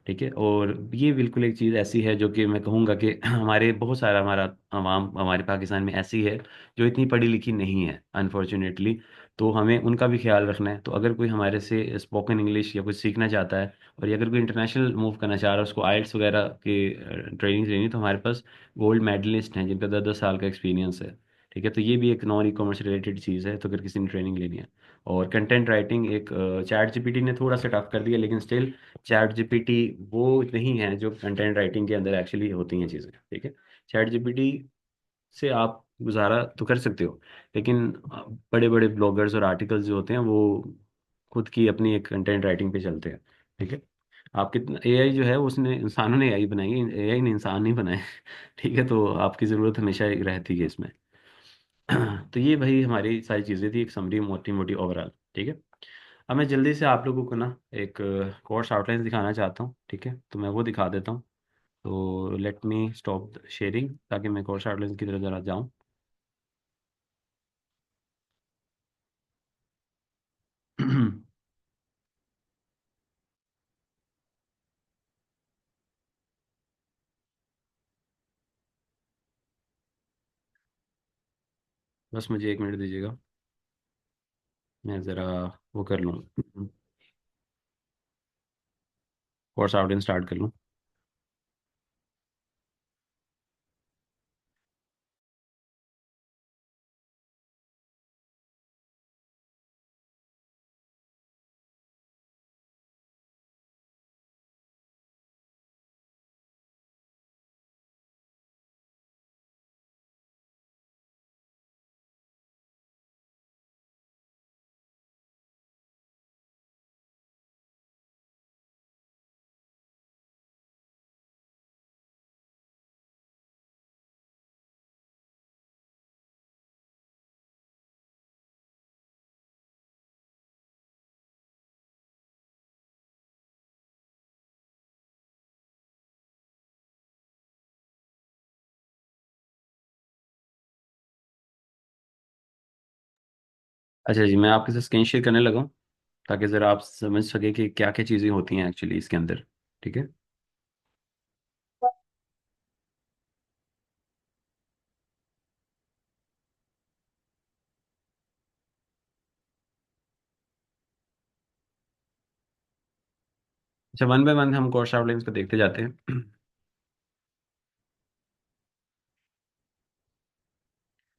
Speaker 1: ठीक है। और ये बिल्कुल एक चीज़ ऐसी है जो कि मैं कहूँगा कि हमारे बहुत सारा हमारा आवाम हमारे पाकिस्तान में ऐसी है जो इतनी पढ़ी लिखी नहीं है अनफॉर्चुनेटली। तो हमें उनका भी ख्याल रखना है। तो अगर कोई हमारे से स्पोकन इंग्लिश या कुछ सीखना चाहता है, और ये अगर कोई इंटरनेशनल मूव करना चाह रहा है, उसको आइल्स वगैरह की ट्रेनिंग लेनी, तो हमारे पास गोल्ड मेडलिस्ट हैं जिनका 10-10 साल का एक्सपीरियंस है। ठीक है। तो ये भी एक नॉन ई कॉमर्स रिलेटेड चीज़ है, तो अगर किसी ने ट्रेनिंग लेनी है। और कंटेंट राइटिंग एक चैट जीपीटी ने थोड़ा सा टफ कर दिया, लेकिन स्टिल चैट जीपीटी वो नहीं है जो कंटेंट राइटिंग के अंदर एक्चुअली होती हैं चीज़ें। ठीक है। चैट जीपीटी से आप गुजारा तो कर सकते हो, लेकिन बड़े बड़े ब्लॉगर्स और आर्टिकल्स जो होते हैं वो खुद की अपनी एक कंटेंट राइटिंग पे चलते हैं। ठीक है। आप कितना एआई जो है उसने इंसानों ने एआई बनाई है, एआई ने इंसान नहीं बनाए। ठीक है। तो आपकी ज़रूरत हमेशा रहती है इसमें। तो ये भाई हमारी सारी चीज़ें थी, एक समरी मोटी मोटी ओवरऑल। ठीक है। अब मैं जल्दी से आप लोगों को ना एक कोर्स आउटलाइन दिखाना चाहता हूँ। ठीक है। तो मैं वो दिखा देता हूँ। तो लेट मी स्टॉप शेयरिंग ताकि मैं कोर्स आउटलाइन की तरफ ज़रा जाऊँ। बस मुझे 1 मिनट दीजिएगा, मैं ज़रा वो कर लूँ, कोर्स आउटलाइन स्टार्ट कर लूँ। अच्छा जी, मैं आपके साथ स्क्रीन शेयर करने लगा हूँ ताकि ज़रा आप समझ सके कि क्या क्या चीज़ें होती हैं एक्चुअली इसके अंदर। ठीक है। अच्छा, वन बाय वन हम कोर्स आउटलाइंस को देखते जाते हैं।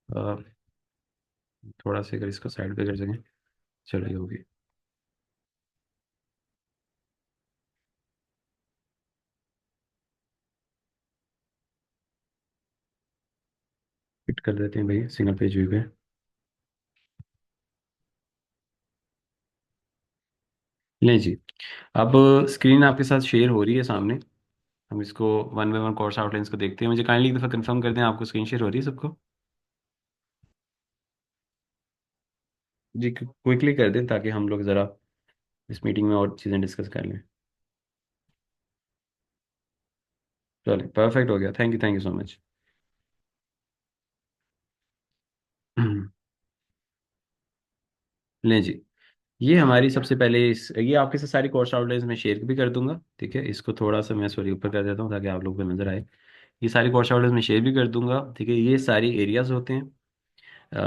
Speaker 1: अ, थोड़ा सा अगर इसको साइड पे कर सकें, चलो ये होगी। फिट कर देते हैं भाई सिंगल पेज व्यू पे। लें जी। अब स्क्रीन आपके साथ शेयर हो रही है सामने। हम इसको one by one course outlines को देखते हैं। मुझे काइंडली एक दफ़ा कंफर्म कर दें, आपको स्क्रीन शेयर हो रही है सबको? जी, क्विकली कर दें ताकि हम लोग ज़रा इस मीटिंग में और चीज़ें डिस्कस कर लें। चलिए, परफेक्ट हो गया। Thank you so much. लें जी। ये हमारी सबसे पहले ये आपके साथ सारी कोर्स आउटलाइंस मैं शेयर भी कर दूंगा। ठीक है। इसको थोड़ा सा मैं सॉरी ऊपर कर देता हूँ ताकि आप लोग को नजर आए। ये सारी कोर्स आउटलाइंस मैं शेयर भी कर दूंगा। ठीक है। ये सारी एरियाज होते हैं।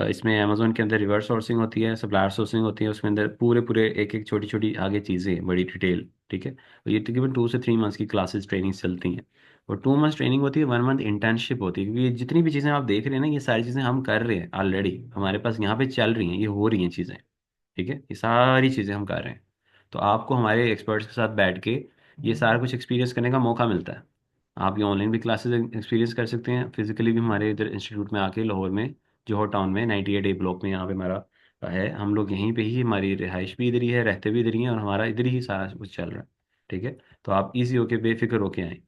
Speaker 1: इसमें अमेजोन के अंदर रिवर्स सोर्सिंग होती है, सप्लायर सोर्सिंग होती है, उसके अंदर पूरे पूरे एक एक छोटी छोटी आगे चीज़ें हैं, बड़ी डिटेल। ठीक है। और ये तकरीबन 2 से 3 मंथ्स की क्लासेस ट्रेनिंग चलती हैं। और 2 मंथ्स ट्रेनिंग होती है, 1 मंथ इंटर्नशिप होती है, क्योंकि ये जितनी भी चीज़ें आप देख रहे हैं ना, ये सारी चीज़ें हम कर रहे हैं ऑलरेडी, हमारे पास यहाँ पे चल रही हैं, ये हो रही हैं चीज़ें। ठीक है। ये सारी चीज़ें हम कर रहे हैं। तो आपको हमारे एक्सपर्ट्स के साथ बैठ के ये सारा कुछ एक्सपीरियंस करने का मौका मिलता है। आप ये ऑनलाइन भी क्लासेस एक्सपीरियंस कर सकते हैं, फिजिकली भी हमारे इधर इंस्टीट्यूट में आके लाहौर में, जोहर टाउन में 98 ए ब्लॉक में यहाँ पे हमारा है। हम लोग यहीं पे ही, हमारी रिहाइश भी इधर ही है, रहते भी इधर ही हैं, और हमारा इधर ही सारा कुछ चल रहा है। ठीक है। तो आप इजी होके बेफिक्र होके आएँ।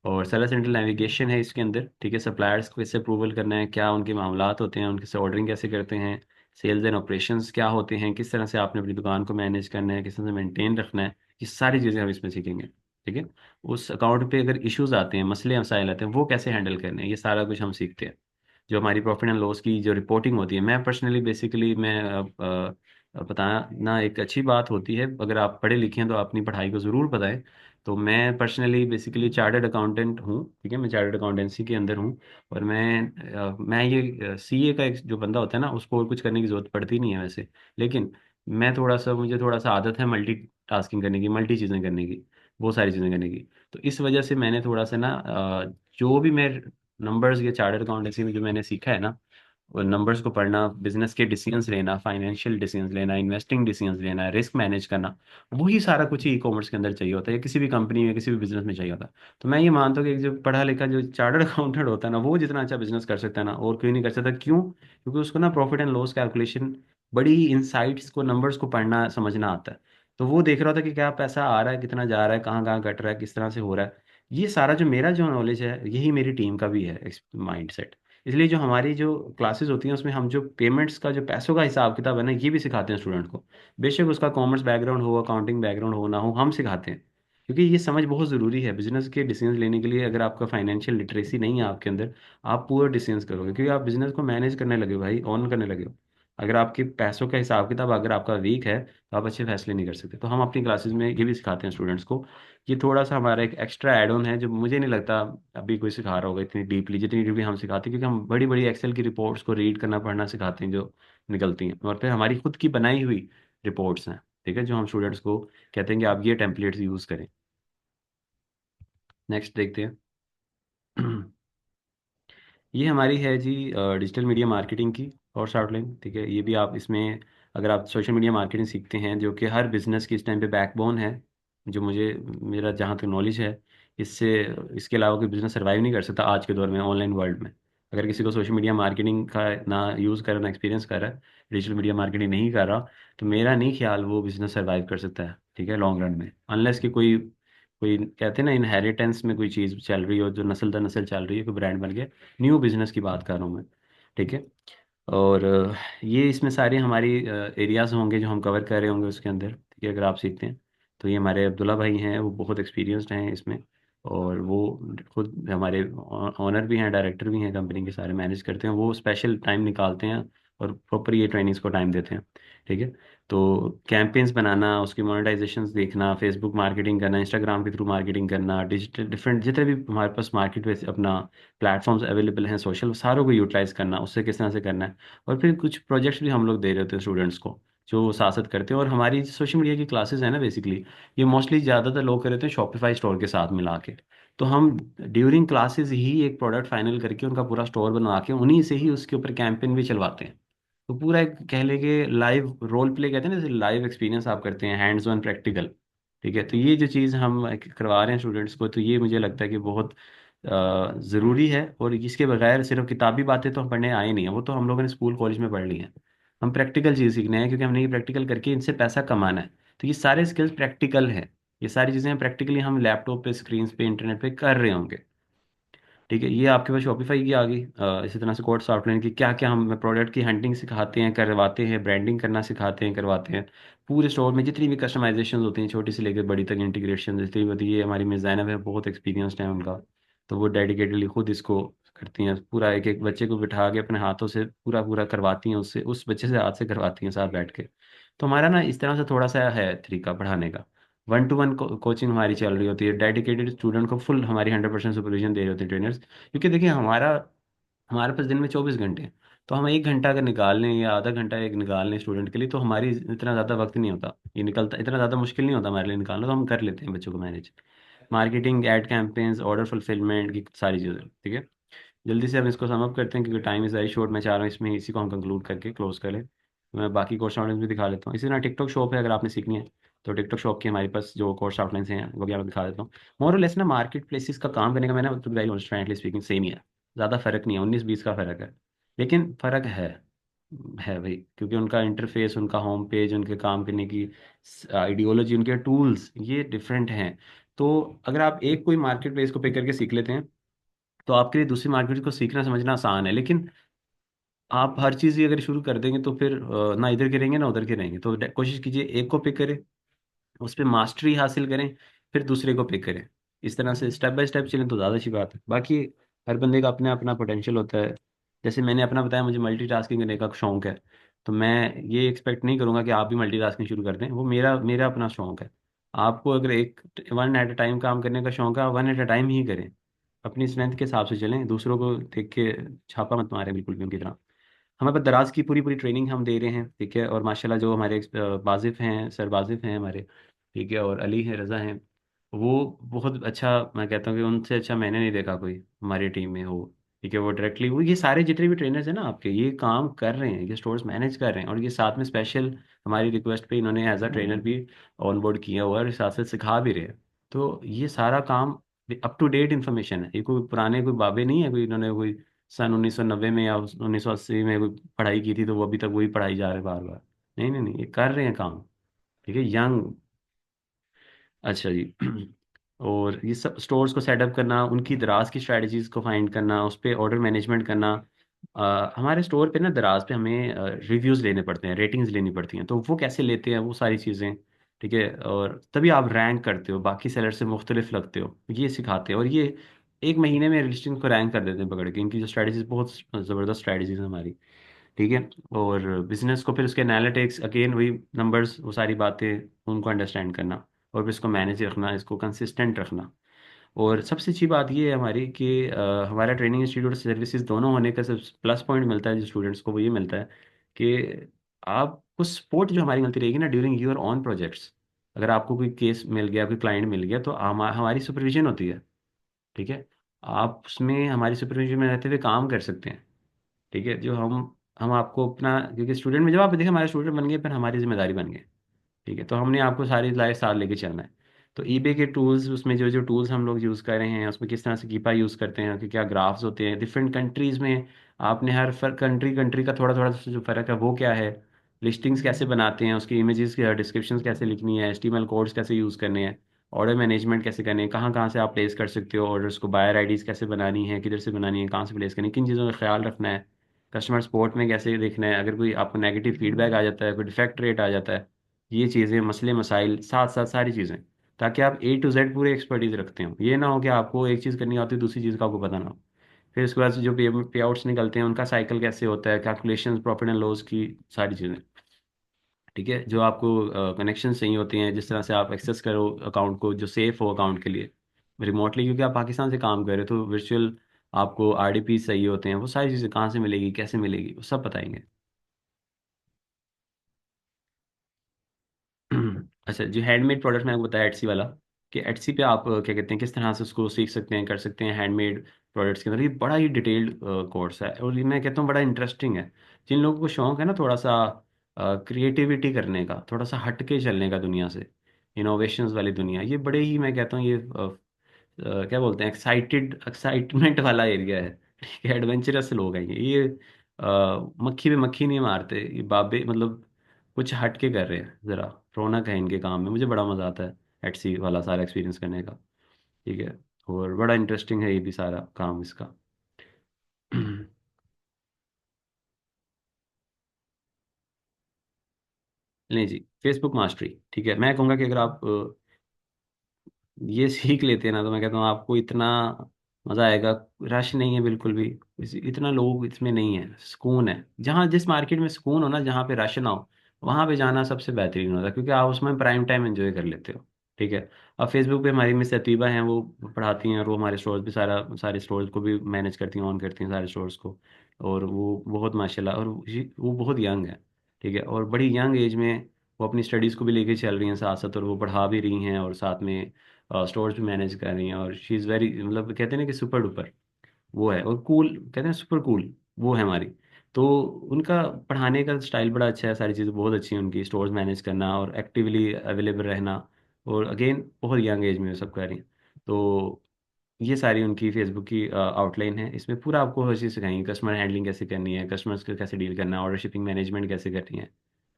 Speaker 1: और सेलर सेंट्रल नेविगेशन है इसके अंदर। ठीक है। सप्लायर्स को कैसे अप्रूवल करना है, क्या उनके मामलात होते हैं, उनके से ऑर्डरिंग कैसे करते हैं, सेल्स एंड ऑपरेशंस क्या होते हैं, किस तरह से आपने अपनी दुकान को मैनेज करना है, किस तरह से मेंटेन रखना है, ये सारी चीज़ें हम इसमें सीखेंगे। ठीक है। उस अकाउंट पे अगर इश्यूज आते हैं, मसले मसाइल आते हैं, वो कैसे हैंडल करने हैं, ये सारा कुछ हम सीखते हैं। जो हमारी प्रॉफिट एंड लॉस की जो रिपोर्टिंग होती है, मैं पर्सनली बेसिकली मैं बताना एक अच्छी बात होती है। अगर आप पढ़े लिखे हैं तो अपनी पढ़ाई को ज़रूर बताएं। तो मैं पर्सनली बेसिकली चार्टर्ड अकाउंटेंट हूँ, ठीक है, मैं चार्टर्ड अकाउंटेंसी के अंदर हूँ। और मैं ये सीए का एक जो बंदा होता है ना, उसको और कुछ करने की ज़रूरत पड़ती नहीं है वैसे। लेकिन मुझे थोड़ा सा आदत है मल्टी टास्किंग करने की, मल्टी चीज़ें करने की, बहुत सारी चीज़ें करने की। तो इस वजह से मैंने थोड़ा सा ना जो भी मैं नंबर्स या चार्टर्ड अकाउंटेंसी में जो मैंने सीखा है ना, और नंबर्स को पढ़ना, बिजनेस के डिसीजंस लेना, फाइनेंशियल डिसीजंस लेना, इन्वेस्टिंग डिसीजंस लेना, रिस्क मैनेज करना, वही सारा कुछ ही ई कॉमर्स के अंदर चाहिए होता है, या किसी भी कंपनी में किसी भी बिजनेस में चाहिए होता है। तो मैं ये मानता हूँ कि एक जो पढ़ा लिखा जो चार्टर्ड अकाउंटेंट होता है ना, वो जितना अच्छा बिजनेस कर सकता है ना, और कोई नहीं कर सकता। क्यों? क्योंकि उसको ना प्रॉफिट एंड लॉस कैलकुलेशन, बड़ी इंसाइट्स को, नंबर्स को पढ़ना समझना आता है। तो वो देख रहा था कि क्या पैसा आ रहा है, कितना जा रहा है, कहाँ कहाँ घट रहा है, किस तरह से हो रहा है। ये सारा जो मेरा जो नॉलेज है, यही मेरी टीम का भी है माइंड सेट। इसलिए जो हमारी जो क्लासेस होती हैं उसमें हम जो पेमेंट्स का, जो पैसों का हिसाब किताब है ना, ये भी सिखाते हैं स्टूडेंट को। बेशक उसका कॉमर्स बैकग्राउंड हो, अकाउंटिंग बैकग्राउंड हो ना हो, हम सिखाते हैं। क्योंकि ये समझ बहुत ज़रूरी है बिजनेस के डिसीजन लेने के लिए। अगर आपका फाइनेंशियल लिटरेसी नहीं है आपके अंदर, आप पुअर डिसीजंस करोगे, क्योंकि आप बिजनेस को मैनेज करने लगे हो भाई, ऑन करने लगे हो। अगर आपके पैसों का हिसाब किताब अगर आपका वीक है, तो आप अच्छे फैसले नहीं कर सकते। तो हम अपनी क्लासेस में ये भी सिखाते हैं स्टूडेंट्स को। ये थोड़ा सा हमारा एक एक्स्ट्रा एड ऑन है, जो मुझे नहीं लगता अभी कोई सिखा रहा होगा इतनी डीपली, जितनी डीपली हम सिखाते हैं। क्योंकि हम बड़ी बड़ी एक्सेल की रिपोर्ट्स को रीड करना पढ़ना सिखाते हैं, जो निकलती हैं, और फिर हमारी खुद की बनाई हुई रिपोर्ट्स हैं, ठीक है, जो हम स्टूडेंट्स को कहते हैं कि आप ये टेम्पलेट्स यूज़ करें। नेक्स्ट देखते हैं। ये हमारी है जी डिजिटल मीडिया मार्केटिंग की कोर्स आउटलाइन, ठीक है। ये भी आप इसमें, अगर आप सोशल मीडिया मार्केटिंग सीखते हैं, जो कि हर बिजनेस की इस टाइम पे बैकबोन है, जो मुझे, मेरा जहाँ तक नॉलेज है, इससे, इसके अलावा कोई बिजनेस सर्वाइव नहीं कर सकता आज के दौर में, ऑनलाइन वर्ल्ड में। अगर किसी को सोशल मीडिया मार्केटिंग का ना यूज़ कर रहा, ना एक्सपीरियंस कर रहा है, डिजिटल मीडिया मार्केटिंग नहीं कर रहा, तो मेरा नहीं ख्याल वो बिजनेस सर्वाइव कर सकता है, ठीक है, लॉन्ग रन में। अनलेस कि कोई कोई कहते हैं ना, इनहेरिटेंस में कोई चीज़ चल रही हो, जो नस्ल दर नस्ल चल रही है, कोई ब्रांड बन गया, न्यू बिजनेस की बात कर रहा हूँ मैं, ठीक है। और ये इसमें सारे हमारी एरियाज होंगे जो हम कवर कर रहे होंगे उसके अंदर, ठीक है, अगर आप सीखते हैं। तो ये हमारे अब्दुल्ला भाई हैं, वो बहुत एक्सपीरियंस्ड हैं इसमें। और वो खुद हमारे ऑनर भी हैं, डायरेक्टर भी हैं, कंपनी के सारे मैनेज करते हैं, वो स्पेशल टाइम निकालते हैं और प्रॉपर ये ट्रेनिंग्स को टाइम देते हैं, ठीक है। तो कैंपेन्स बनाना, उसकी मोनेटाइजेशंस देखना, फेसबुक मार्केटिंग करना, इंस्टाग्राम के थ्रू मार्केटिंग करना, डिजिटल डिफरेंट जितने भी हमारे पास मार्केट में अपना प्लेटफॉर्म्स अवेलेबल हैं सोशल, सारों को यूटिलाइज करना, उससे किस तरह से करना है। और फिर कुछ प्रोजेक्ट्स भी हम लोग दे रहे होते हैं स्टूडेंट्स को, जो वो साथ साथ करते हैं। और हमारी सोशल मीडिया की क्लासेस है ना, बेसिकली ये मोस्टली ज़्यादातर लोग कर रहे थे शॉपिफाई स्टोर के साथ मिला के। तो हम ड्यूरिंग क्लासेस ही एक प्रोडक्ट फाइनल करके उनका पूरा स्टोर बनवा के उन्हीं से ही उसके ऊपर कैंपेन भी चलवाते हैं। तो पूरा एक कह लेंगे लाइव रोल प्ले कहते हैं ना, जैसे लाइव एक्सपीरियंस आप करते हैं, हैंड्स ऑन प्रैक्टिकल, ठीक है। तो ये जो चीज़ हम करवा रहे हैं स्टूडेंट्स को, तो ये मुझे लगता है कि बहुत ज़रूरी है। और इसके बगैर सिर्फ किताबी बातें तो हम पढ़ने आए नहीं हैं, वो तो हम लोगों ने स्कूल कॉलेज में पढ़ ली हैं। हम प्रैक्टिकल चीज़ सीखने हैं, क्योंकि हमने ये प्रैक्टिकल करके इनसे पैसा कमाना है। तो ये सारे स्किल्स प्रैक्टिकल हैं, ये सारी चीज़ें प्रैक्टिकली हम लैपटॉप पे, स्क्रीन पे, इंटरनेट पे कर रहे होंगे, ठीक है। ये आपके पास शॉपिफाई की आ गई। इसी तरह से कोर्स आउटलाइन की क्या क्या हम प्रोडक्ट की हंटिंग सिखाते हैं, करवाते हैं, ब्रांडिंग करना सिखाते हैं, करवाते हैं। पूरे स्टोर में जितनी भी कस्टमाइजेशन होती हैं, छोटी से लेकर बड़ी तक इंटीग्रेशन जितनी भी होती है, हमारी मिस जैनब है, बहुत एक्सपीरियंसड है उनका। तो वो डेडिकेटली खुद इसको करती हैं, पूरा एक एक बच्चे को बिठा के अपने हाथों से पूरा पूरा करवाती हैं, उससे, उस बच्चे से हाथ से करवाती हैं साथ बैठ के। तो हमारा ना इस तरह से थोड़ा सा है तरीका पढ़ाने का। वन टू वन कोचिंग हमारी चल रही होती है, डेडिकेटेड स्टूडेंट को फुल हमारी 100% सुपरविजन दे रहे होते हैं ट्रेनर्स। क्योंकि देखिए हमारे पास दिन में 24 घंटे हैं। तो हम 1 घंटा अगर निकाल लें या आधा घंटा एक निकाल लें स्टूडेंट के लिए, तो हमारी इतना ज़्यादा वक्त नहीं होता, ये निकलता इतना ज़्यादा मुश्किल नहीं होता हमारे लिए निकालना, तो हम कर लेते हैं बच्चों को manage. Marketing, ad campaigns, order fulfilment की सारी चीज़ें, ठीक है। जल्दी से हम इसको सम अप करते हैं, क्योंकि टाइम इज़ वेरी शॉर्ट। मैं चाह रहा हूँ इसमें इसी को हम कंक्लूड करके क्लोज करें। तो मैं बाकी कोर्स आउटलाइन भी दिखा लेता हूँ। इसी तरह टिकटॉक शॉप है, अगर आपने सीखनी है तो टिकटॉक शॉप की हमारे पास जो कोर्स आउटलाइन हैं वो भी आपको दिखा देता हूँ। मोर और लेस ना मार्केट प्लेसेस का काम करने का, मैंने तो very honest frankly speaking same ही है। ज़्यादा फर्क नहीं है, 19-20 का फर्क है। लेकिन फर्क है भाई, क्योंकि उनका इंटरफेस, उनका होम पेज, उनके काम करने की आइडियोलॉजी, उनके टूल्स ये डिफरेंट हैं। तो अगर आप एक कोई मार्केट प्लेस को पिक करके सीख लेते हैं, तो आपके लिए दूसरी मार्केट को सीखना समझना आसान है। लेकिन आप हर चीज़ ही अगर शुरू कर देंगे, तो फिर ना इधर के रहेंगे ना उधर के रहेंगे। तो कोशिश कीजिए एक को पिक करें, उस पर मास्टरी हासिल करें, फिर दूसरे को पिक करें। इस तरह से स्टेप बाय स्टेप चलें तो ज़्यादा अच्छी बात है। बाकी हर बंदे का अपना अपना पोटेंशियल होता है। जैसे मैंने अपना बताया, मुझे मल्टीटास्किंग करने का शौक है। तो मैं ये एक्सपेक्ट नहीं करूंगा कि आप भी मल्टीटास्किंग शुरू कर दें। वो मेरा मेरा अपना शौक है। आपको अगर एक वन एट अ टाइम काम करने का शौक है, आप वन एट अ टाइम ही करें। अपनी स्ट्रेंथ के हिसाब से चलें, दूसरों को देख के छापा मत मारें बिल्कुल भी उनकी तरह। हमारे पास दराज की पूरी पूरी ट्रेनिंग हम दे रहे हैं, ठीक है। और माशाल्लाह जो हमारे बाजिफ हैं, सर बाजिफ हैं हमारे, ठीक है, और अली हैं, रज़ा हैं, वो बहुत अच्छा, मैं कहता हूँ कि उनसे अच्छा मैंने नहीं देखा कोई हमारी टीम में हो। ठीक है, वो डायरेक्टली, वो ये सारे जितने भी ट्रेनर्स हैं ना आपके, ये काम कर रहे हैं, ये स्टोर्स मैनेज कर रहे हैं, और ये साथ में स्पेशल हमारी रिक्वेस्ट पे इन्होंने एज अ ट्रेनर भी ऑन बोर्ड किया हुआ है, और साथ साथ सिखा भी रहे हैं। तो ये सारा काम अप टू डेट इन्फॉर्मेशन है, ये कोई पुराने कोई बाबे नहीं है, कोई इन्होंने कोई सन 1990 में या 1980 में कोई पढ़ाई की थी तो वो अभी तक वही पढ़ाई जा रहे हैं बार बार। नहीं नहीं नहीं, ये कर रहे हैं काम। ठीक है, यंग। अच्छा जी। और ये सब स्टोर्स को सेटअप करना, उनकी दराज की स्ट्रेटजीज को फाइंड करना, उस पर ऑर्डर मैनेजमेंट करना। हमारे स्टोर पे ना दराज पे हमें रिव्यूज़ लेने पड़ते हैं, रेटिंग्स लेनी पड़ती हैं, तो वो कैसे लेते हैं वो सारी चीज़ें। ठीक है, और तभी आप रैंक करते हो, बाकी सेलर से मुख्तलिफ लगते हो, ये सिखाते हैं। और ये एक महीने में लिस्टिंग को रैंक कर देते हैं पकड़ के। इनकी जो स्ट्रेटजीज बहुत ज़बरदस्त स्ट्रेटजीज है हमारी। ठीक है। और बिजनेस को फिर उसके एनालिटिक्स, अगेन वही नंबर्स, वो सारी बातें उनको अंडरस्टैंड करना, और फिर इसको मैनेज रखना, इसको कंसिस्टेंट रखना। और सबसे अच्छी बात ये है हमारी कि हमारा ट्रेनिंग इंस्टीट्यूट सर्विसेज दोनों होने का सब प्लस पॉइंट मिलता है जो स्टूडेंट्स को, वो ये मिलता है कि आपको सपोर्ट जो हमारी मिलती रहेगी ना ड्यूरिंग योर ऑन प्रोजेक्ट्स। अगर आपको कोई केस मिल गया, कोई क्लाइंट मिल गया, तो हमारी सुपरविजन होती है। ठीक है, आप उसमें हमारी सुपरविजन में रहते हुए काम कर सकते हैं। ठीक है, जो हम आपको अपना, क्योंकि स्टूडेंट में जब आप देखें हमारे स्टूडेंट बन गए, फिर हमारी जिम्मेदारी बन गई। ठीक है, तो हमने आपको सारी लाइफ साथ लेके चलना है। तो ईबे के टूल्स, उसमें जो जो टूल्स हम लोग यूज़ कर रहे हैं, उसमें किस तरह से कीपा यूज़ करते हैं, कि क्या ग्राफ्स होते हैं डिफरेंट कंट्रीज़ में, आपने हर कंट्री कंट्री का थोड़ा थोड़ा जो फ़र्क है वो क्या है, लिस्टिंग्स कैसे बनाते हैं, उसकी इमेजेस की डिस्क्रिप्शन कैसे लिखनी है, एचटीएमएल कोड्स कैसे यूज़ करने हैं, ऑर्डर मैनेजमेंट कैसे करने हैं, कहाँ कहाँ से आप प्लेस कर सकते हो ऑर्डर्स को, बायर आईडीज़ कैसे बनानी है, किधर से बनानी है, कहाँ से प्लेस करनी है, किन चीज़ों का ख्याल रखना है, कस्टमर सपोर्ट में कैसे देखना है, अगर कोई आपको नेगेटिव फीडबैक आ जाता है, कोई डिफेक्ट रेट आ जाता है, ये चीज़ें, मसले मसाइल, साथ साथ सारी चीज़ें, ताकि आप ए टू जेड पूरे एक्सपर्टीज रखते हो। ये ना हो कि आपको एक चीज़ करनी आती है, दूसरी चीज़ का आपको पता ना हो। फिर उसके बाद से जो पे आउट्स निकलते हैं, उनका साइकिल कैसे होता है, कैलकुलेशंस, प्रॉफिट एंड लॉस की सारी चीज़ें। ठीक है, जो आपको कनेक्शन चाहिए होते हैं, जिस तरह से आप एक्सेस करो अकाउंट को, जो सेफ हो अकाउंट के लिए रिमोटली, क्योंकि आप पाकिस्तान से काम कर रहे हो, तो वर्चुअल आपको आरडीपी चाहिए होते हैं, वो सारी चीज़ें कहाँ से मिलेगी, कैसे मिलेगी, वो सब बताएंगे। अच्छा, जो हैंडमेड प्रोडक्ट मैंने आपको बताया एटसी वाला, कि एटसी पे आप क्या कहते हैं, किस तरह से उसको सीख सकते हैं, कर सकते हैं हैंडमेड प्रोडक्ट्स के अंदर, ये बड़ा ही डिटेल्ड कोर्स है, और ये मैं कहता हूँ बड़ा इंटरेस्टिंग है। जिन लोगों को शौक है ना थोड़ा सा क्रिएटिविटी करने का, थोड़ा सा हट के चलने का दुनिया से, इनोवेशंस वाली दुनिया, ये बड़े ही, मैं कहता हूँ ये क्या बोलते हैं, एक्साइटमेंट वाला एरिया है। ठीक है, एडवेंचरस लोग हैं ये मक्खी पे मक्खी नहीं मारते, ये बाबे मतलब कुछ हट के कर रहे हैं ज़रा। रौनक है इनके काम में, मुझे बड़ा मज़ा आता है एटसी वाला सारा एक्सपीरियंस करने का। ठीक है, और बड़ा इंटरेस्टिंग है ये भी सारा काम इसका। नहीं जी, फेसबुक मास्टरी, ठीक है, मैं कहूँगा कि अगर आप ये सीख लेते हैं ना, तो मैं कहता हूँ आपको इतना मजा आएगा। रश नहीं है बिल्कुल भी, इतना लोग इसमें नहीं है, सुकून है। जहाँ जिस मार्केट में सुकून हो ना, जहाँ पे रश ना हो, वहाँ पे जाना सबसे बेहतरीन होता है, क्योंकि आप उसमें प्राइम टाइम एंजॉय कर लेते हो। ठीक है। अब फेसबुक पे हमारी मिस अतीबा हैं, वो पढ़ाती हैं, और वो हमारे स्टोर्स भी सारे स्टोर्स को भी मैनेज करती हैं, ऑन करती हैं सारे स्टोर्स को। और वो बहुत माशाल्लाह, और वो बहुत यंग है। ठीक है, और बड़ी यंग एज में वो अपनी स्टडीज़ को भी लेके चल रही हैं साथ साथ, और वो पढ़ा भी रही हैं, और साथ में स्टोर्स भी मैनेज कर रही हैं, और शी इज़ वेरी, मतलब कहते हैं ना कि सुपर डुपर वो है, और कूल, कहते हैं सुपर कूल, वो है हमारी। तो उनका पढ़ाने का स्टाइल बड़ा अच्छा है, सारी चीज़ें बहुत अच्छी हैं उनकी, स्टोर्स मैनेज करना और एक्टिवली अवेलेबल रहना। और अगेन बहुत यंग एज में वो सब कर रही हैं। तो ये सारी उनकी फेसबुक की आउटलाइन है, इसमें पूरा आपको हर चीज़ सिखाएंगे, कस्टमर हैंडलिंग कैसे करनी है, कस्टमर्स को कैसे डील करना है, ऑर्डर शिपिंग मैनेजमेंट कैसे करनी है,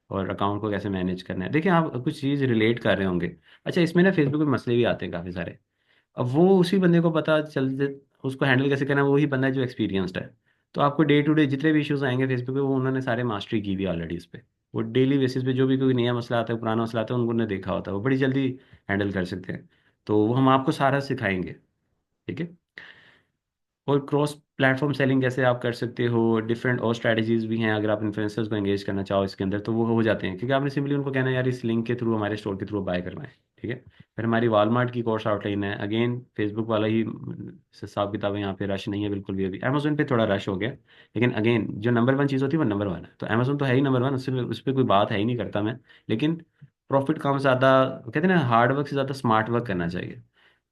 Speaker 1: और अकाउंट को कैसे मैनेज करना है। देखिए, आप कुछ चीज़ रिलेट कर रहे होंगे। अच्छा, इसमें ना फेसबुक पे मसले भी आते हैं काफ़ी सारे। अब वो उसी बंदे को पता उसको हैंडल कैसे करना है, वो वही बंदा है जो एक्सपीरियंस्ड है। तो आपको डे टू डे जितने भी इश्यूज आएंगे फेसबुक पे, वो उन्होंने सारे मास्टरी की भी ऑलरेडी इस पे। वो डेली बेसिस पे जो भी कोई नया मसला आता है, पुराना मसला आता है, उन्होंने देखा होता है, वो बड़ी जल्दी हैंडल कर सकते हैं। तो वो हम आपको सारा सिखाएंगे। ठीक है। और क्रॉस प्लेटफॉर्म सेलिंग कैसे आप कर सकते हो, डिफरेंट और स्ट्रैटेजीज भी हैं। अगर आप इन्फ्लुएंसर्स को एंगेज करना चाहो इसके अंदर तो वो हो जाते हैं, क्योंकि आपने सिंपली उनको कहना है यार इस लिंक के थ्रू हमारे स्टोर के थ्रू बाय करना है। ठीक है। फिर हमारी वॉलमार्ट की कोर्स आउटलाइन है, अगेन फेसबुक वाला ही हिसाब किताब है, यहाँ पे रश नहीं है बिल्कुल भी। अभी अमेजोन पे थोड़ा रश हो गया, लेकिन अगेन जो नंबर वन चीज़ होती है वो नंबर वन है, तो अमेजोन तो है ही नंबर वन, उससे उस पर कोई बात है ही नहीं करता मैं। लेकिन प्रॉफिट कम ज़्यादा, कहते हैं ना हार्ड वर्क से ज़्यादा स्मार्ट वर्क करना चाहिए।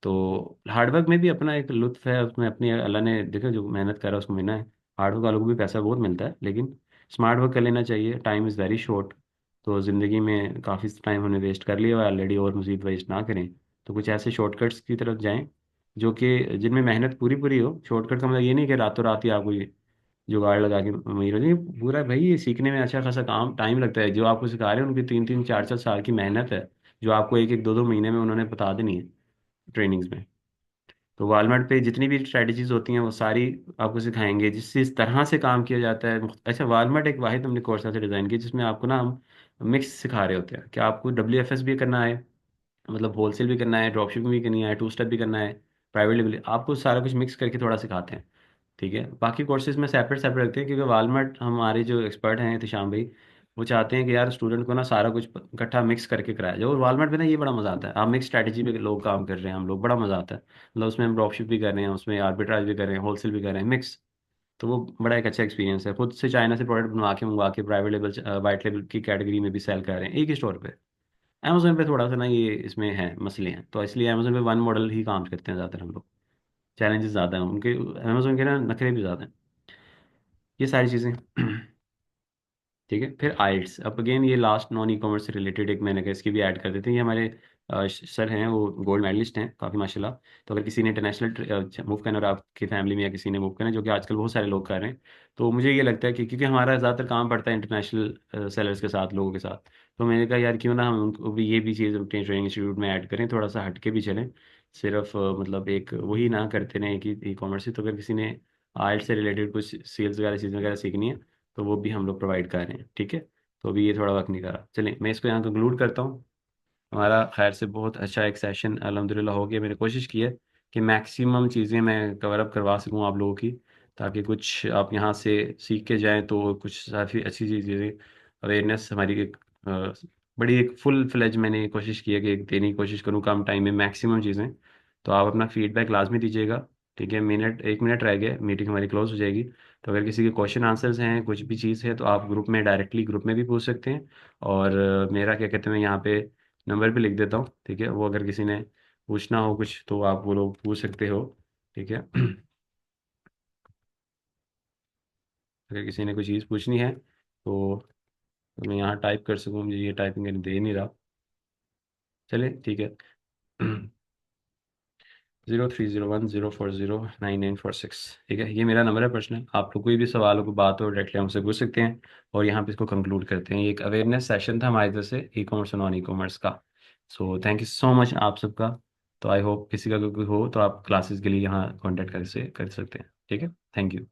Speaker 1: तो हार्डवर्क में भी अपना एक लुत्फ है, उसमें अपनी अल्लाह ने देखो जो मेहनत करा उसको मिला है। हार्डवर्क वालों को भी पैसा बहुत मिलता है, लेकिन स्मार्ट वर्क कर लेना चाहिए। टाइम इज़ वेरी शॉर्ट, तो ज़िंदगी में काफ़ी टाइम हमने वेस्ट कर लिया हुआ ऑलरेडी, और मज़ीद वेस्ट ना करें। तो कुछ ऐसे शॉर्टकट्स की तरफ जाएं जो कि जिनमें मेहनत पूरी पूरी हो। शॉर्टकट का मतलब ये नहीं कि रातों रात ही आप कोई जुगाड़ लगा के अमीर हो जाए, पूरा भाई ये सीखने में अच्छा खासा काम टाइम लगता है। जो आपको सिखा रहे हैं उनकी 3 3 4 4 साल की मेहनत है, जो आपको एक एक 2 2 महीने में उन्होंने बता देनी है ट्रेनिंग्स में। तो वालमार्ट पे जितनी भी स्ट्रेटजीज होती हैं वो सारी आपको सिखाएंगे, जिस तरह से काम किया जाता है। अच्छा, वालमार्ट एक वाहिद हमने कोर्स ऐसे डिज़ाइन किया जिसमें आपको ना हम मिक्स सिखा रहे होते हैं कि आपको WFS भी करना है, मतलब होलसेल भी करना है, ड्रॉपशिपिंग भी करनी है, टू स्टेप भी करना है, प्राइवेट लेवल, आपको सारा कुछ मिक्स करके थोड़ा सिखाते हैं। ठीक है। बाकी कोर्सेज में सेपरेट सेपरेट रखते हैं, क्योंकि वालमार्ट हमारे जो एक्सपर्ट हैं तिशाम भाई, वो चाहते हैं कि यार स्टूडेंट को ना सारा कुछ इकट्ठा मिक्स करके कराया जाए। और वालमार्ट में ना ये बड़ा मजा आता है, आप मिक्स स्ट्रैटेजी पे लोग काम कर रहे हैं, हम लोग बड़ा मजा आता है। मतलब उसमें हम ड्रॉपशिप भी कर रहे हैं, उसमें आर्बिट्राज भी कर रहे हैं, होलसेल भी कर रहे हैं, मिक्स। तो वो बड़ा एक अच्छा एक्सपीरियंस है। खुद से चाइना से प्रोडक्ट बनवा के मंगवा के प्राइवेट लेवल वाइट लेवल की कैटेगरी में भी सेल कर रहे हैं एक ही स्टोर पे। अमेजोन पे थोड़ा सा ना ये इसमें है मसले हैं, तो इसलिए अमेजोन पे वन मॉडल ही काम करते हैं ज़्यादातर हम लोग। चैलेंजेस ज़्यादा हैं उनके, अमेजोन के ना नखरे भी ज़्यादा हैं। ये सारी चीज़ें ठीक है। फिर आइल्स, अब अगेन ये लास्ट नॉन ई कॉमर्स से रिलेटेड एक मैंने कहा इसकी भी ऐड कर देते हैं। ये हमारे सर हैं, वो गोल्ड मेडलिस्ट हैं काफ़ी माशाल्लाह। तो अगर किसी ने इंटरनेशनल मूव करना और आपकी फैमिली में या किसी ने मूव करना, जो कि आजकल बहुत सारे लोग कर रहे हैं, तो मुझे ये लगता है कि क्योंकि हमारा ज़्यादातर काम पड़ता है इंटरनेशनल सेलर्स के साथ, लोगों के साथ, तो मैंने कहा यार क्यों ना हम उनको भी ये भी चीज़ अपने ट्रेनिंग इंस्टीट्यूट में ऐड करें, थोड़ा सा हटके भी चलें। सिर्फ मतलब एक वही ना करते रहें कि ई कॉमर्स ही। तो अगर किसी ने आर्ट से रिलेटेड कुछ सेल्स वगैरह चीज़ वगैरह सीखनी है, तो वो भी हम लोग प्रोवाइड कर रहे हैं। ठीक है। तो अभी ये थोड़ा वक्त नहीं करा, चलिए मैं इसको यहाँ कंक्लूड करता हूँ। हमारा खैर से बहुत अच्छा एक सेशन अल्हम्दुलिल्लाह हो गया। मैंने कोशिश की है कि मैक्सिमम चीज़ें मैं कवर अप करवा सकूँ आप लोगों की, ताकि कुछ आप यहाँ से सीख के जाएं तो कुछ काफ़ी अच्छी चीज़ें, अवेयरनेस हमारी एक बड़ी एक फुल फ्लेज मैंने कोशिश की है कि एक देने की कोशिश करूँ कम टाइम में मैक्सिमम चीज़ें। तो आप अपना फीडबैक लाजमी दीजिएगा। ठीक है। 1 मिनट रह गया, मीटिंग हमारी क्लोज हो जाएगी। तो अगर किसी के क्वेश्चन आंसर्स हैं, कुछ भी चीज़ है, तो आप ग्रुप में डायरेक्टली ग्रुप में भी पूछ सकते हैं। और मेरा क्या कहते हैं, मैं यहाँ पे नंबर भी लिख देता हूँ। ठीक है। वो अगर किसी ने पूछना हो कुछ तो आप वो लोग पूछ सकते हो। ठीक है। अगर किसी ने कोई चीज़ पूछनी है तो मैं यहाँ टाइप कर सकूँ, मुझे ये टाइपिंग करने दे नहीं रहा। चलिए ठीक है। 0301040994 6। ठीक है, ये मेरा नंबर है पर्सनल। आप लोग कोई भी सवाल हो, कोई बात हो, डायरेक्टली हमसे पूछ सकते हैं। और यहाँ पे इसको कंक्लूड करते हैं। ये एक अवेयरनेस सेशन था हमारी तरफ से ई कॉमर्स और नॉन ई कॉमर्स का। So thank you so much आप सबका। तो आई होप किसी का कोई हो तो आप क्लासेस के लिए यहाँ कॉन्टेक्ट कर सकते हैं। ठीक है। Thank you.